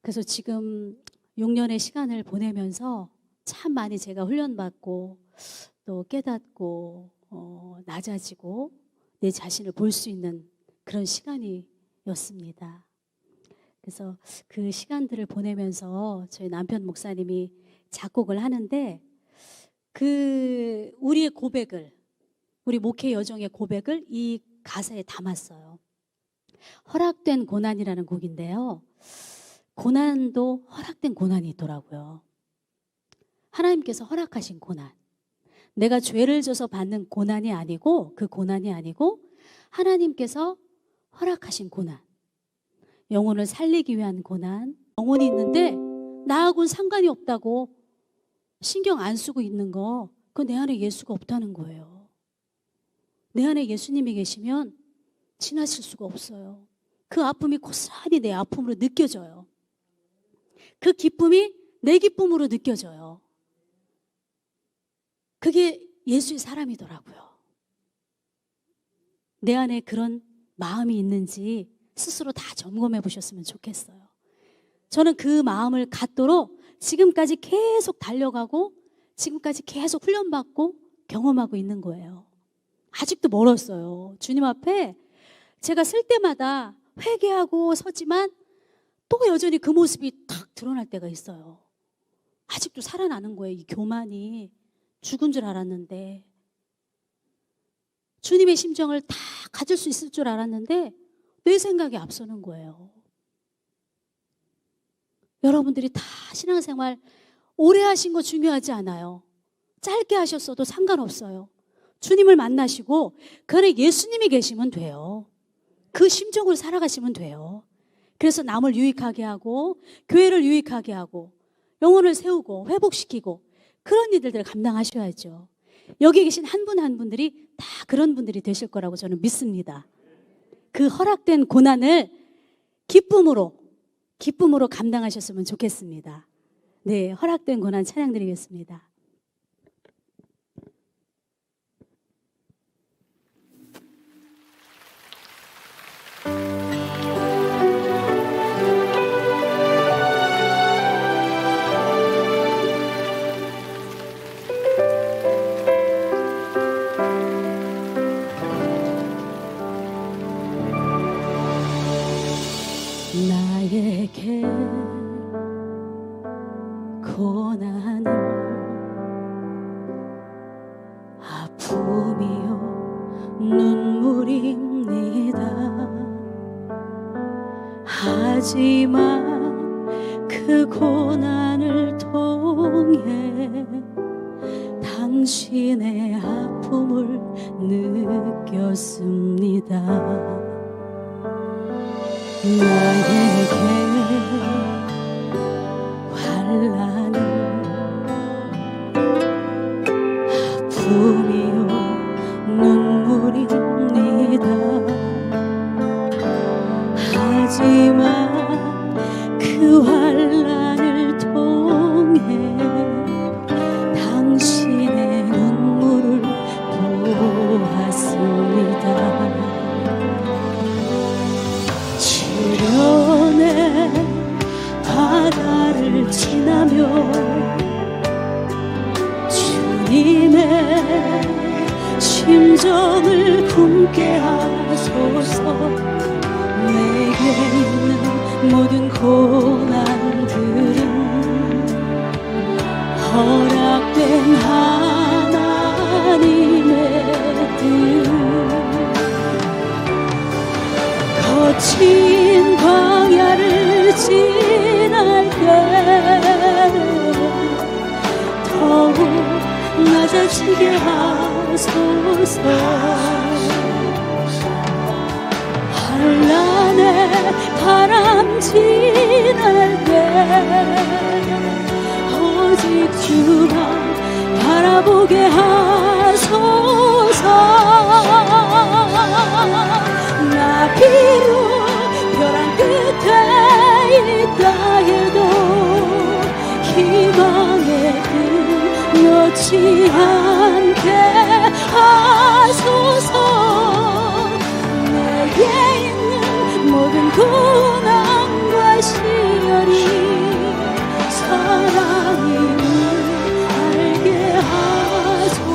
그래서 지금 6년의 시간을 보내면서 참 많이 제가 훈련받고 또 깨닫고 낮아지고 내 자신을 볼 수 있는 그런 시간이었습니다. 그래서 그 시간들을 보내면서 저희 남편 목사님이 작곡을 하는데 그 우리의 고백을, 우리 목회 여정의 고백을 이 가사에 담았어요. 허락된 고난이라는 곡인데요. 고난도 허락된 고난이 있더라고요. 하나님께서 허락하신 고난. 내가 죄를 져서 받는 고난이 아니고, 그 고난이 아니고 하나님께서 허락하신 고난. 영혼을 살리기 위한 고난. 영혼이 있는데 나하고는 상관이 없다고 신경 안 쓰고 있는 거, 그건 내 안에 예수가 없다는 거예요. 내 안에 예수님이 계시면 지나칠 수가 없어요. 그 아픔이 고스란히 내 아픔으로 느껴져요. 그 기쁨이 내 기쁨으로 느껴져요. 그게 예수의 사람이더라고요. 내 안에 그런 마음이 있는지 스스로 다 점검해 보셨으면 좋겠어요. 저는 그 마음을 갖도록 지금까지 계속 달려가고 지금까지 계속 훈련받고 경험하고 있는 거예요. 아직도 멀었어요. 주님 앞에 제가 쓸 때마다 회개하고 서지만 또 여전히 그 모습이 탁 드러날 때가 있어요. 아직도 살아나는 거예요. 이 교만이. 죽은 줄 알았는데, 주님의 심정을 다 가질 수 있을 줄 알았는데 내 생각이 앞서는 거예요. 여러분들이 다 신앙생활 오래 하신 거 중요하지 않아요. 짧게 하셨어도 상관없어요. 주님을 만나시고 그 안에 예수님이 계시면 돼요. 그 심정으로 살아가시면 돼요. 그래서 남을 유익하게 하고 교회를 유익하게 하고 영혼을 세우고 회복시키고 그런 일들을 감당하셔야죠. 여기 계신 한 분 한 분들이 다 그런 분들이 되실 거라고 저는 믿습니다. 그 허락된 고난을 기쁨으로 감당하셨으면 좋겠습니다. 네, 허락된 고난 찬양드리겠습니다. 나에게 고난은 아픔이요 눈물입니다. 하지만 그 고난을 통해 당신의 아픔을 느꼈습니다. 나에게 환난은 아픔이요 눈물입니다. 하지만 그 환난을 통해 당신의 눈물을 보았습니다. 시련의 바다를 지나며 주님의 심정을 품게 하소서. 내게 있는 모든 고난들은 허락된 하나님의 뜻. 거친 광야를 지날 때 더욱 낮아지게 하소서. 환난의 바람 지날 때 오직 주만 바라보게 하소서. 나 비록 벼랑 끝에 있다 해도 희망의 길 놓지 않게 하소서. 내게 있는 모든 고난과 시련이 사랑임을 알게 하소서.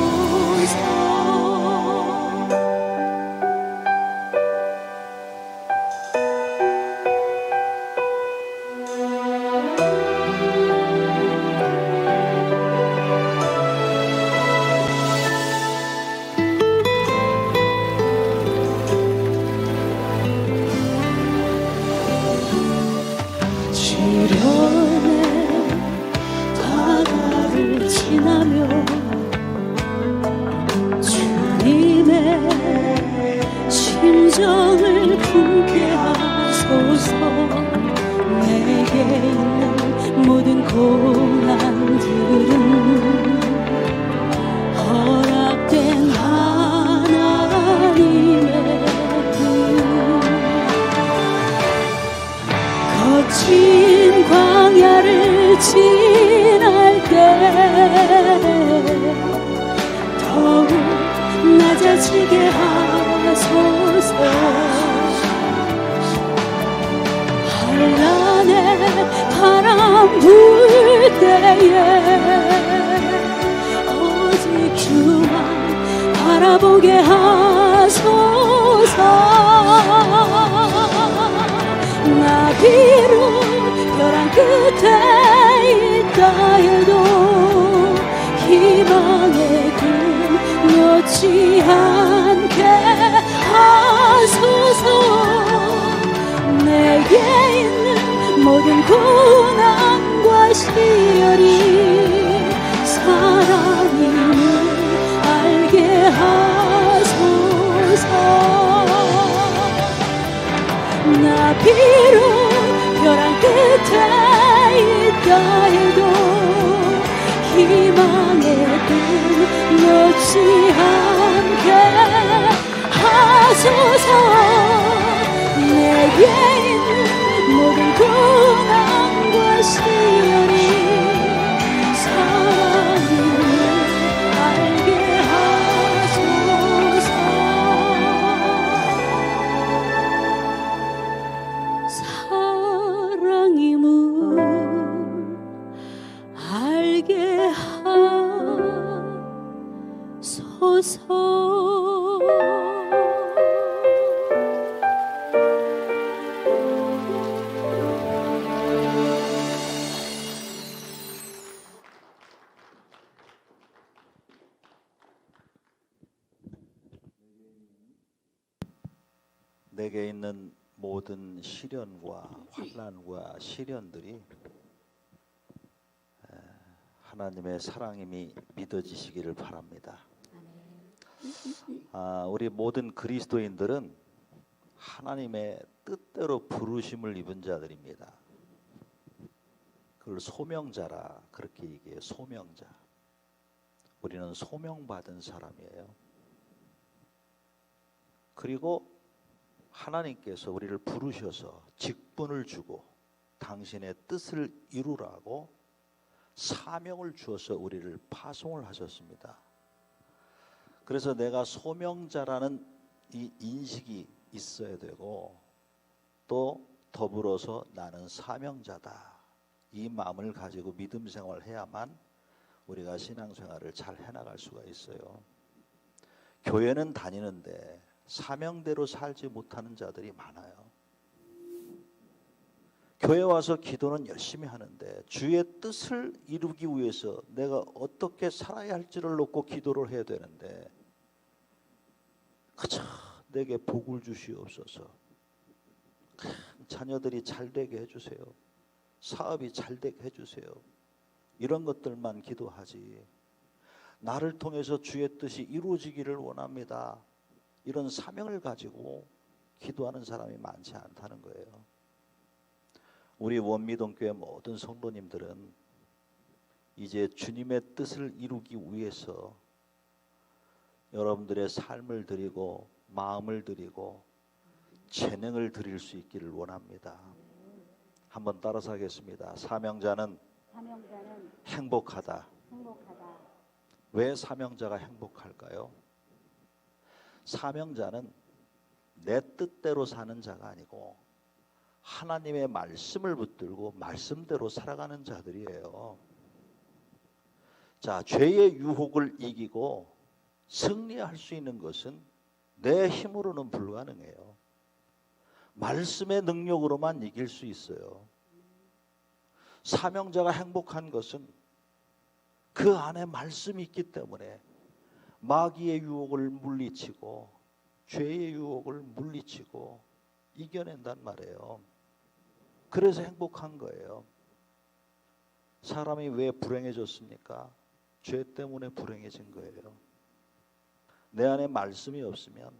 바라보게 하소서. 나 비록 벼랑 끝에 있다 해도 희망의 꿈 놓지 않게 하소서. 내게 있는 모든 고난과 시련이 사랑임을 알게 하소서. 나 비록 벼랑 끝에 있다 해도 희망의 꿈 놓지 않게 하소서. 내게 있는 모든 고난과 시련이 사랑임을 알게 하소서. 사랑임을 알게 하소서. 내게 있는 모든 시련과 환난과 시련들이 하나님의 사랑임이 믿어지시기를 바랍니다. 우리 모든 그리스도인들은 하나님의 뜻대로 부르심을 입은 자들입니다. 그걸 소명자라 그렇게 얘기해요. 소명자. 우리는 소명받은 사람이에요. 그리고 하나님께서 우리를 부르셔서 직분을 주고 당신의 뜻을 이루라고 사명을 주어서 우리를 파송을 하셨습니다. 그래서 내가 소명자라는 이 인식이 있어야 되고 또 더불어서 나는 사명자다. 이 마음을 가지고 믿음 생활을 해야만 우리가 신앙생활을 잘 해나갈 수가 있어요. 교회는 다니는데 사명대로 살지 못하는 자들이 많아요. 교회 와서 기도는 열심히 하는데 주의 뜻을 이루기 위해서 내가 어떻게 살아야 할지를 놓고 기도를 해야 되는데 그저 내게 복을 주시옵소서. 자녀들이 잘 되게 해주세요. 사업이 잘 되게 해주세요. 이런 것들만 기도하지 나를 통해서 주의 뜻이 이루어지기를 원합니다. 이런 사명을 가지고 기도하는 사람이 많지 않다는 거예요. 우리 원미동교회 모든 성도님들은 이제 주님의 뜻을 이루기 위해서 여러분들의 삶을 드리고 마음을 드리고 재능을 드릴 수 있기를 원합니다. 한번 따라서 하겠습니다. 사명자는 행복하다. 왜 사명자가 행복할까요? 사명자는 내 뜻대로 사는 자가 아니고 하나님의 말씀을 붙들고 말씀대로 살아가는 자들이에요. 자, 죄의 유혹을 이기고 승리할 수 있는 것은 내 힘으로는 불가능해요. 말씀의 능력으로만 이길 수 있어요. 사명자가 행복한 것은 그 안에 말씀이 있기 때문에 마귀의 유혹을 물리치고 죄의 유혹을 물리치고 이겨낸단 말이에요. 그래서 행복한 거예요. 사람이 왜 불행해졌습니까? 죄 때문에 불행해진 거예요. 내 안에 말씀이 없으면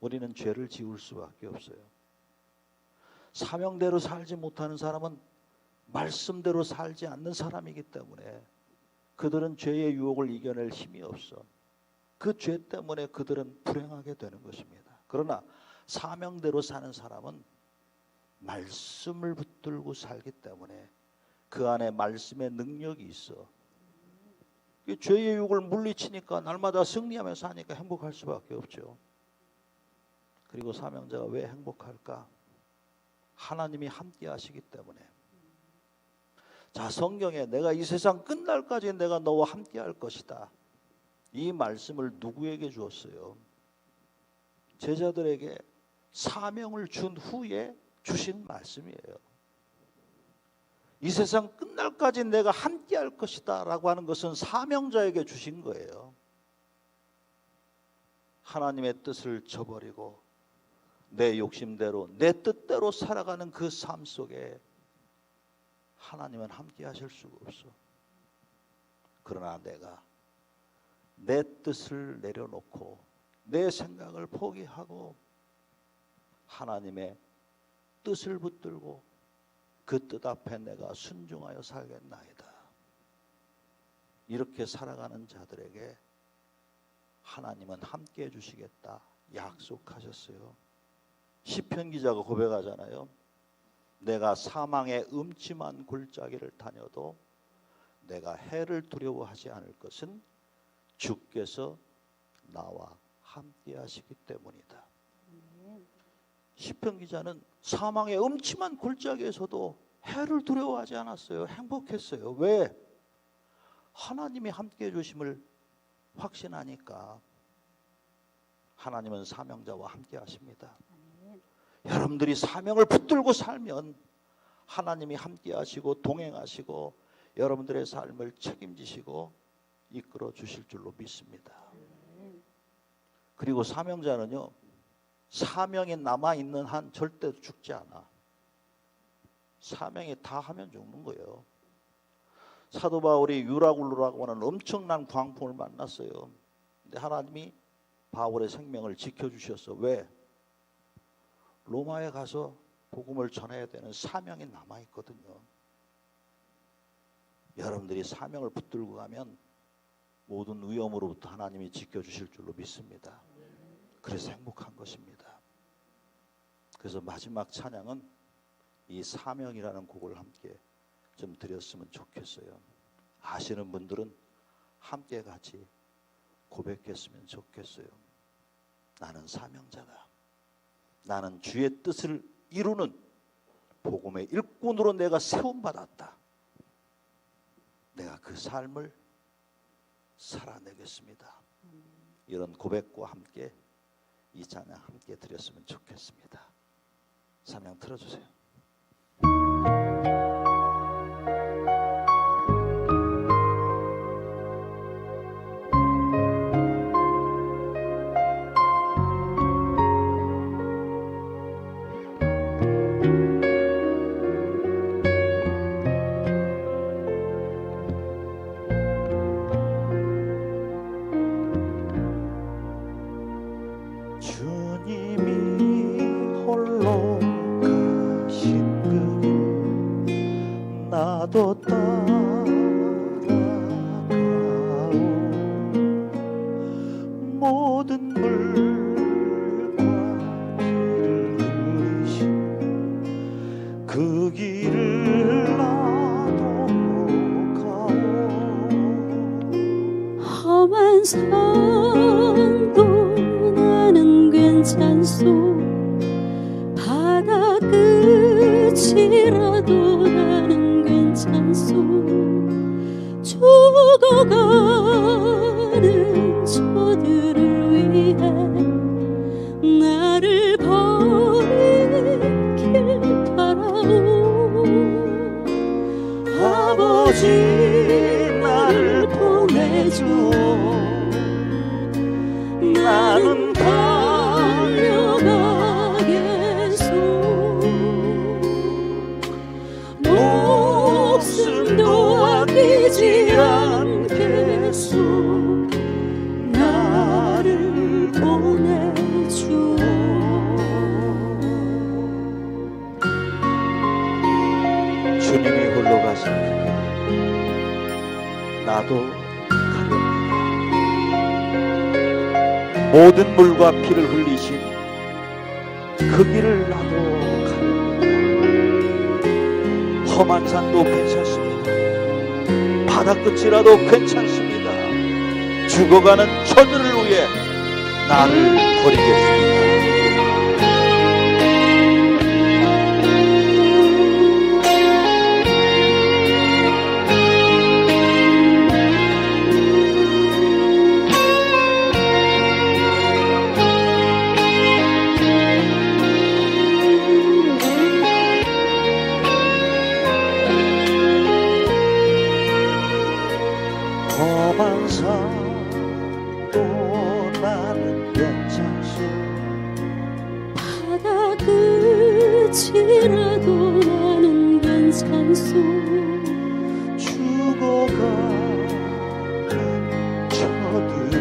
우리는 죄를 지을 수밖에 없어요. 사명대로 살지 못하는 사람은 말씀대로 살지 않는 사람이기 때문에 그들은 죄의 유혹을 이겨낼 힘이 없어. 그 죄 때문에 그들은 불행하게 되는 것입니다. 그러나 사명대로 사는 사람은 말씀을 붙들고 살기 때문에 그 안에 말씀의 능력이 있어. 죄의 유혹을 물리치니까 날마다 승리하며 사니까 행복할 수밖에 없죠. 그리고 사명자가 왜 행복할까? 하나님이 함께 하시기 때문에. 자, 성경에 내가 이 세상 끝날까지 내가 너와 함께 할 것이다. 이 말씀을 누구에게 주었어요? 제자들에게 사명을 준 후에 주신 말씀이에요. 이 세상 끝날까지 내가 함께 할 것이다 라고 하는 것은 사명자에게 주신 거예요. 하나님의 뜻을 저버리고 내 욕심대로 내 뜻대로 살아가는 그 삶 속에 하나님은 함께 하실 수가 없어. 그러나 내가 내 뜻을 내려놓고 내 생각을 포기하고 하나님의 뜻을 붙들고 그 뜻 앞에 내가 순종하여 살겠나이다. 이렇게 살아가는 자들에게 하나님은 함께 해주시겠다 약속하셨어요. 시편 기자가 고백하잖아요. 내가 사망의 음침한 골짜기를 다녀도 내가 해를 두려워하지 않을 것은 주께서 나와 함께 하시기 때문이다. 시편 기자는 사망의 음침한 골짜기에서도 해를 두려워하지 않았어요. 행복했어요. 왜? 하나님이 함께 해주심을 확신하니까. 하나님은 사명자와 함께 하십니다. 여러분들이 사명을 붙들고 살면 하나님이 함께 하시고 동행하시고 여러분들의 삶을 책임지시고 이끌어 주실 줄로 믿습니다. 그리고 사명자는요, 사명이 남아있는 한 절대 죽지 않아. 사명이 다 하면 죽는 거예요. 사도 바울이 유라굴로라고 하는 엄청난 광풍을 만났어요. 근데 하나님이 바울의 생명을 지켜주셨어. 왜? 로마에 가서 복음을 전해야 되는 사명이 남아있거든요. 여러분들이 사명을 붙들고 가면 모든 위험으로부터 하나님이 지켜주실 줄로 믿습니다. 그래서 행복한 것입니다. 그래서 마지막 찬양은 이 사명이라는 곡을 함께 좀 드렸으면 좋겠어요. 아시는 분들은 함께 같이 고백했으면 좋겠어요. 나는 사명자다. 나는 주의 뜻을 이루는 복음의 일꾼으로 내가 세움받았다. 내가 그 삶을 살아내겠습니다. 이런 고백과 함께 이 찬양 함께 드렸으면 좋겠습니다. 찬양 틀어주세요. 나도 따라가오. 모든 물과 피를 흘리신 그 길을 나도 가오. 험한 산도 나는 괜찮소. 바다 끝이라도 나는 괜찮소. 죽어가는 저들을 위해 나를 버린 길 바라오. 아버지 나를 보내주오. 나는 달려가겠소. 목숨도 아끼지 않겠소. 나를 보내주오. 주님이 홀로 가신 그 길 나도 가렵니다. 모든 물과 피를 흘리신 그 길을 나도 가렵니다. 험한 산도 괜찮습니다. 바다 끝이라도 괜찮습니다. 죽어가는 저들을 위해 나를 버리겠습니다. 산도 나는 괜찮소. 바다 끝이라도 나는 괜찮소. 죽어가는 저들을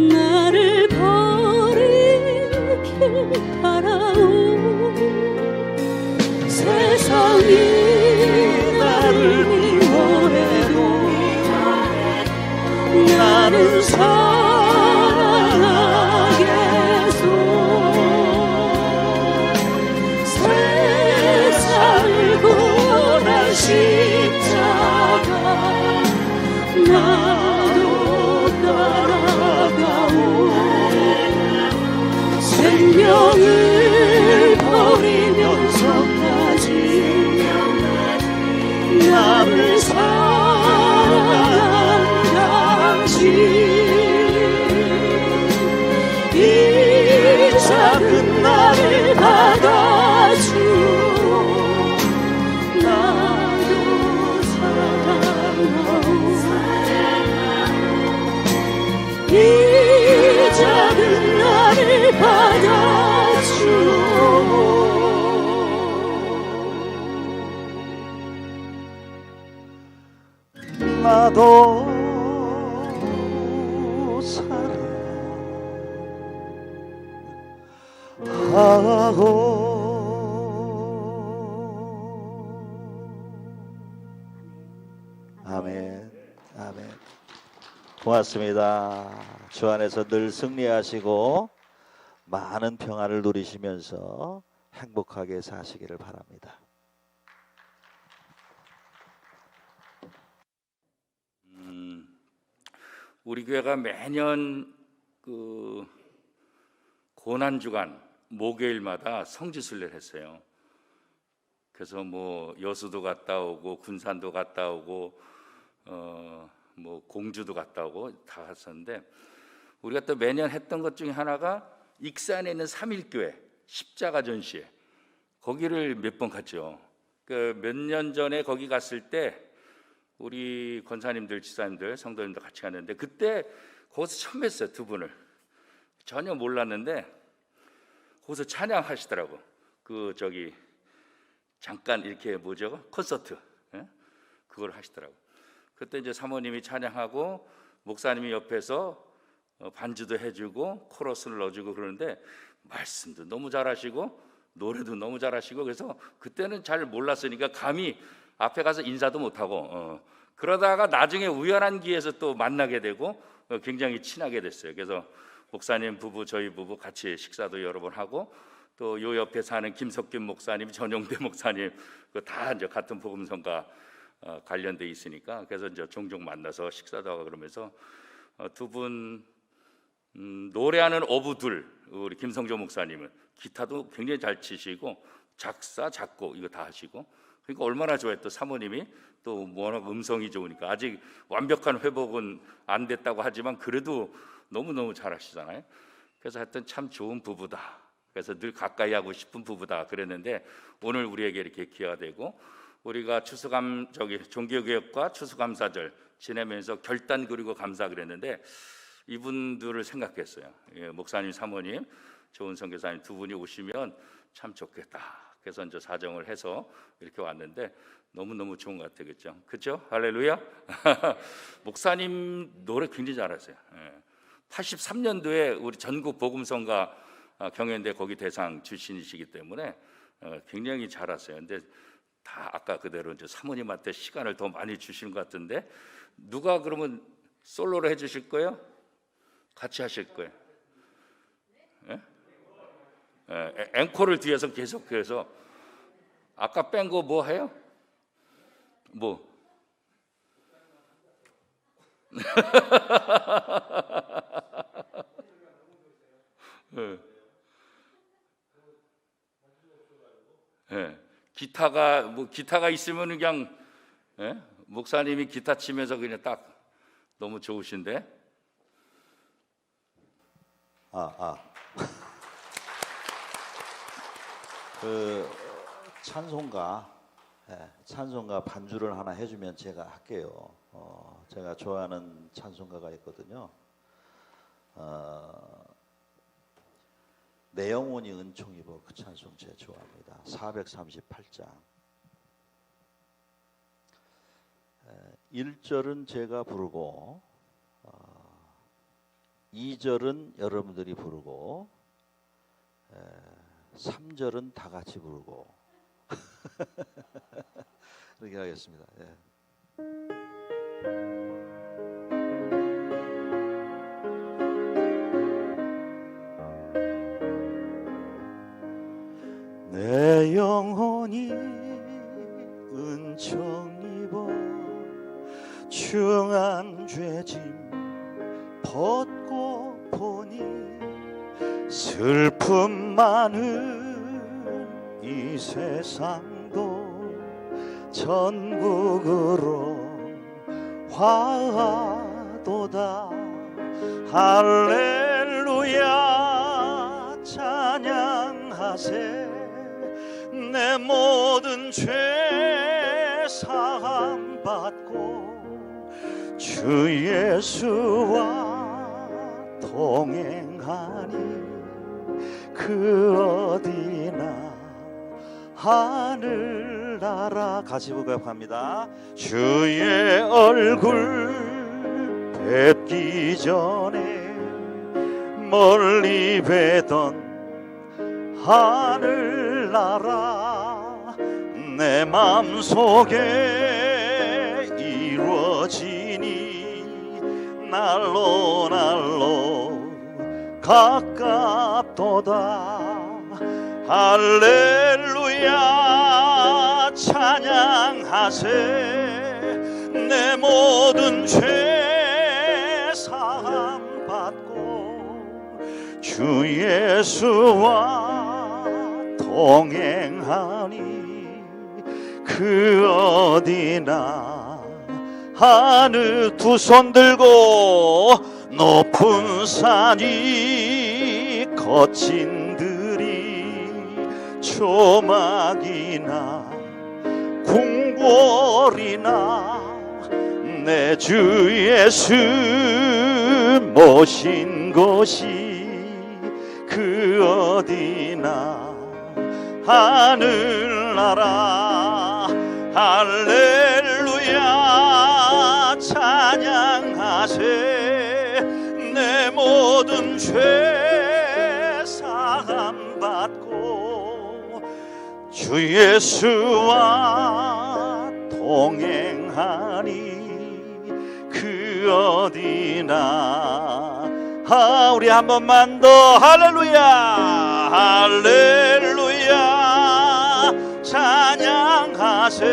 나를 버리길 바라오. 세상이 나를 미워해도 나는 사랑하겠소. 세상을 구원한 십자가 나도 따라가오. 생명을 버리면서까지 나를 사랑한 당신, 이 작은 나를 받아주오. 나도 사랑하오. 이 작은 나를 받아주오. 나도 사랑하고. 아멘. 아멘. 고맙습니다. 주 안에서 늘 승리하시고 많은 평안을 누리시면서 행복하게 사시기를 바랍니다. 우리 교회가 매년 그 고난 주간 목요일마다 성지순례를 했어요. 그래서 뭐 여수도 갔다 오고 군산도 갔다 오고 뭐 공주도 갔다 오고 다 갔었는데, 우리가 또 매년 했던 것 중에 하나가 익산에 있는 삼일교회 십자가 전시회, 거기를 몇 번 갔죠. 그 몇 년 전에 거기 갔을 때 우리 권사님들, 지사님들, 성도님들 같이 갔는데, 그때 거기서 처음 뵀어요. 두 분을 전혀 몰랐는데 거기서 찬양하시더라고. 그 저기 잠깐 이렇게 뭐죠? 콘서트, 예? 그걸 하시더라고. 그때 이제 사모님이 찬양하고 목사님이 옆에서 반주도 해주고 코러스를 넣어주고 그러는데, 말씀도 너무 잘하시고 노래도 너무 잘하시고, 그래서 그때는 잘 몰랐으니까 감히 앞에 가서 인사도 못하고 그러다가 나중에 우연한 기회에서 또 만나게 되고 굉장히 친하게 됐어요. 그래서 목사님 부부, 저희 부부 같이 식사도 여러 번 하고, 또 요 옆에 사는 김석균 목사님, 전용대 목사님 다 이제 같은 복음성과 관련돼 있으니까, 그래서 이제 종종 만나서 식사도 하고 그러면서 두 분 노래하는 어부들, 우리 김성조 목사님은 기타도 굉장히 잘 치시고 작사, 작곡 이거 다 하시고, 그러니까 얼마나 좋아요. 또 사모님이 또 워낙 음성이 좋으니까, 아직 완벽한 회복은 안 됐다고 하지만 그래도 너무너무 잘하시잖아요. 그래서 하여튼 참 좋은 부부다, 그래서 늘 가까이 하고 싶은 부부다 그랬는데, 오늘 우리에게 이렇게 기회가 되고, 우리가 종교개혁과 추수감사절 지내면서 결단 그리고 감사 그랬는데, 이분들을 생각했어요. 예, 목사님, 사모님, 좋은 선교사님 두 분이 오시면 참 좋겠다. 그래서 이제 사정을 해서 이렇게 왔는데 너무너무 좋은 것 같아요. 그렇죠? 그렇죠? 할렐루야. 목사님 노래 굉장히 잘하세요. 83년도에 우리 전국 복음성가 경연대 거기 대상 출신이시기 때문에 굉장히 잘하세요. 근데 다 아까 그대로 이제 사모님한테 시간을 더 많이 주시는 것 같은데, 누가 그러면 솔로로 해주실 거예요? 같이 하실 거예요? 예? 앵콜을 뒤에서 계속해서. 아까 뺀 거 뭐 해요? 뭐? 예. 예. 기타가 있으면 그냥, 예? 목사님이 기타 치면서 그냥 딱 너무 좋으신데. 그 찬송가 찬송가 반주를 하나 해주면 제가 할게요. 제가 좋아하는 찬송가가 있거든요. 내 영혼이 은총 입어, 그 찬송 제가 좋아합니다. 438장 1절은 제가 부르고 2절은 여러분들이 부르고 3절은 다 같이 부르고 그렇게 하겠습니다. 내 영혼이 은총 입어 중한 죄짐 벗고 보니 슬픔 많은 이 세상도 천국으로 화하도다. 할렐루야 찬양하세. 내 모든 죄 사함 받고 주 예수와 동행하니 그 어디나 하늘나라. 같이 부각합니다. 주의 얼굴 뵙기 전에 멀리 뵈던 하늘나라 내 맘속에 이루어지니 날로 날로 가깝도다. 할렐루야 찬양하세. 내 모든 죄 사함 받고 주 예수와 동행하니 그 어디나 하늘. 두 손 들고 높은 산이 거친 들이 조막이나 궁궐이나 내 주 예수 모신 곳이 그 어디나 하늘나라. 할렐루야 찬양하세. 내 모든 죄 사함 받고 주 예수와 동행하니 그 어디나. 우리 한 번만 더. 할렐루야 할렐루야 찬양하세.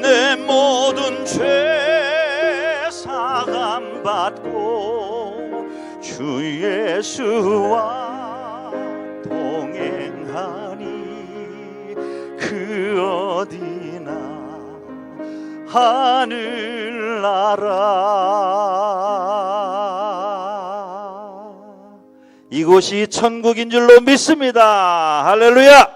내 모든 죄 사함 받고 주 예수와 동행하니 그 어디나 하늘나라. 이곳이 천국인 줄로 믿습니다. 할렐루야.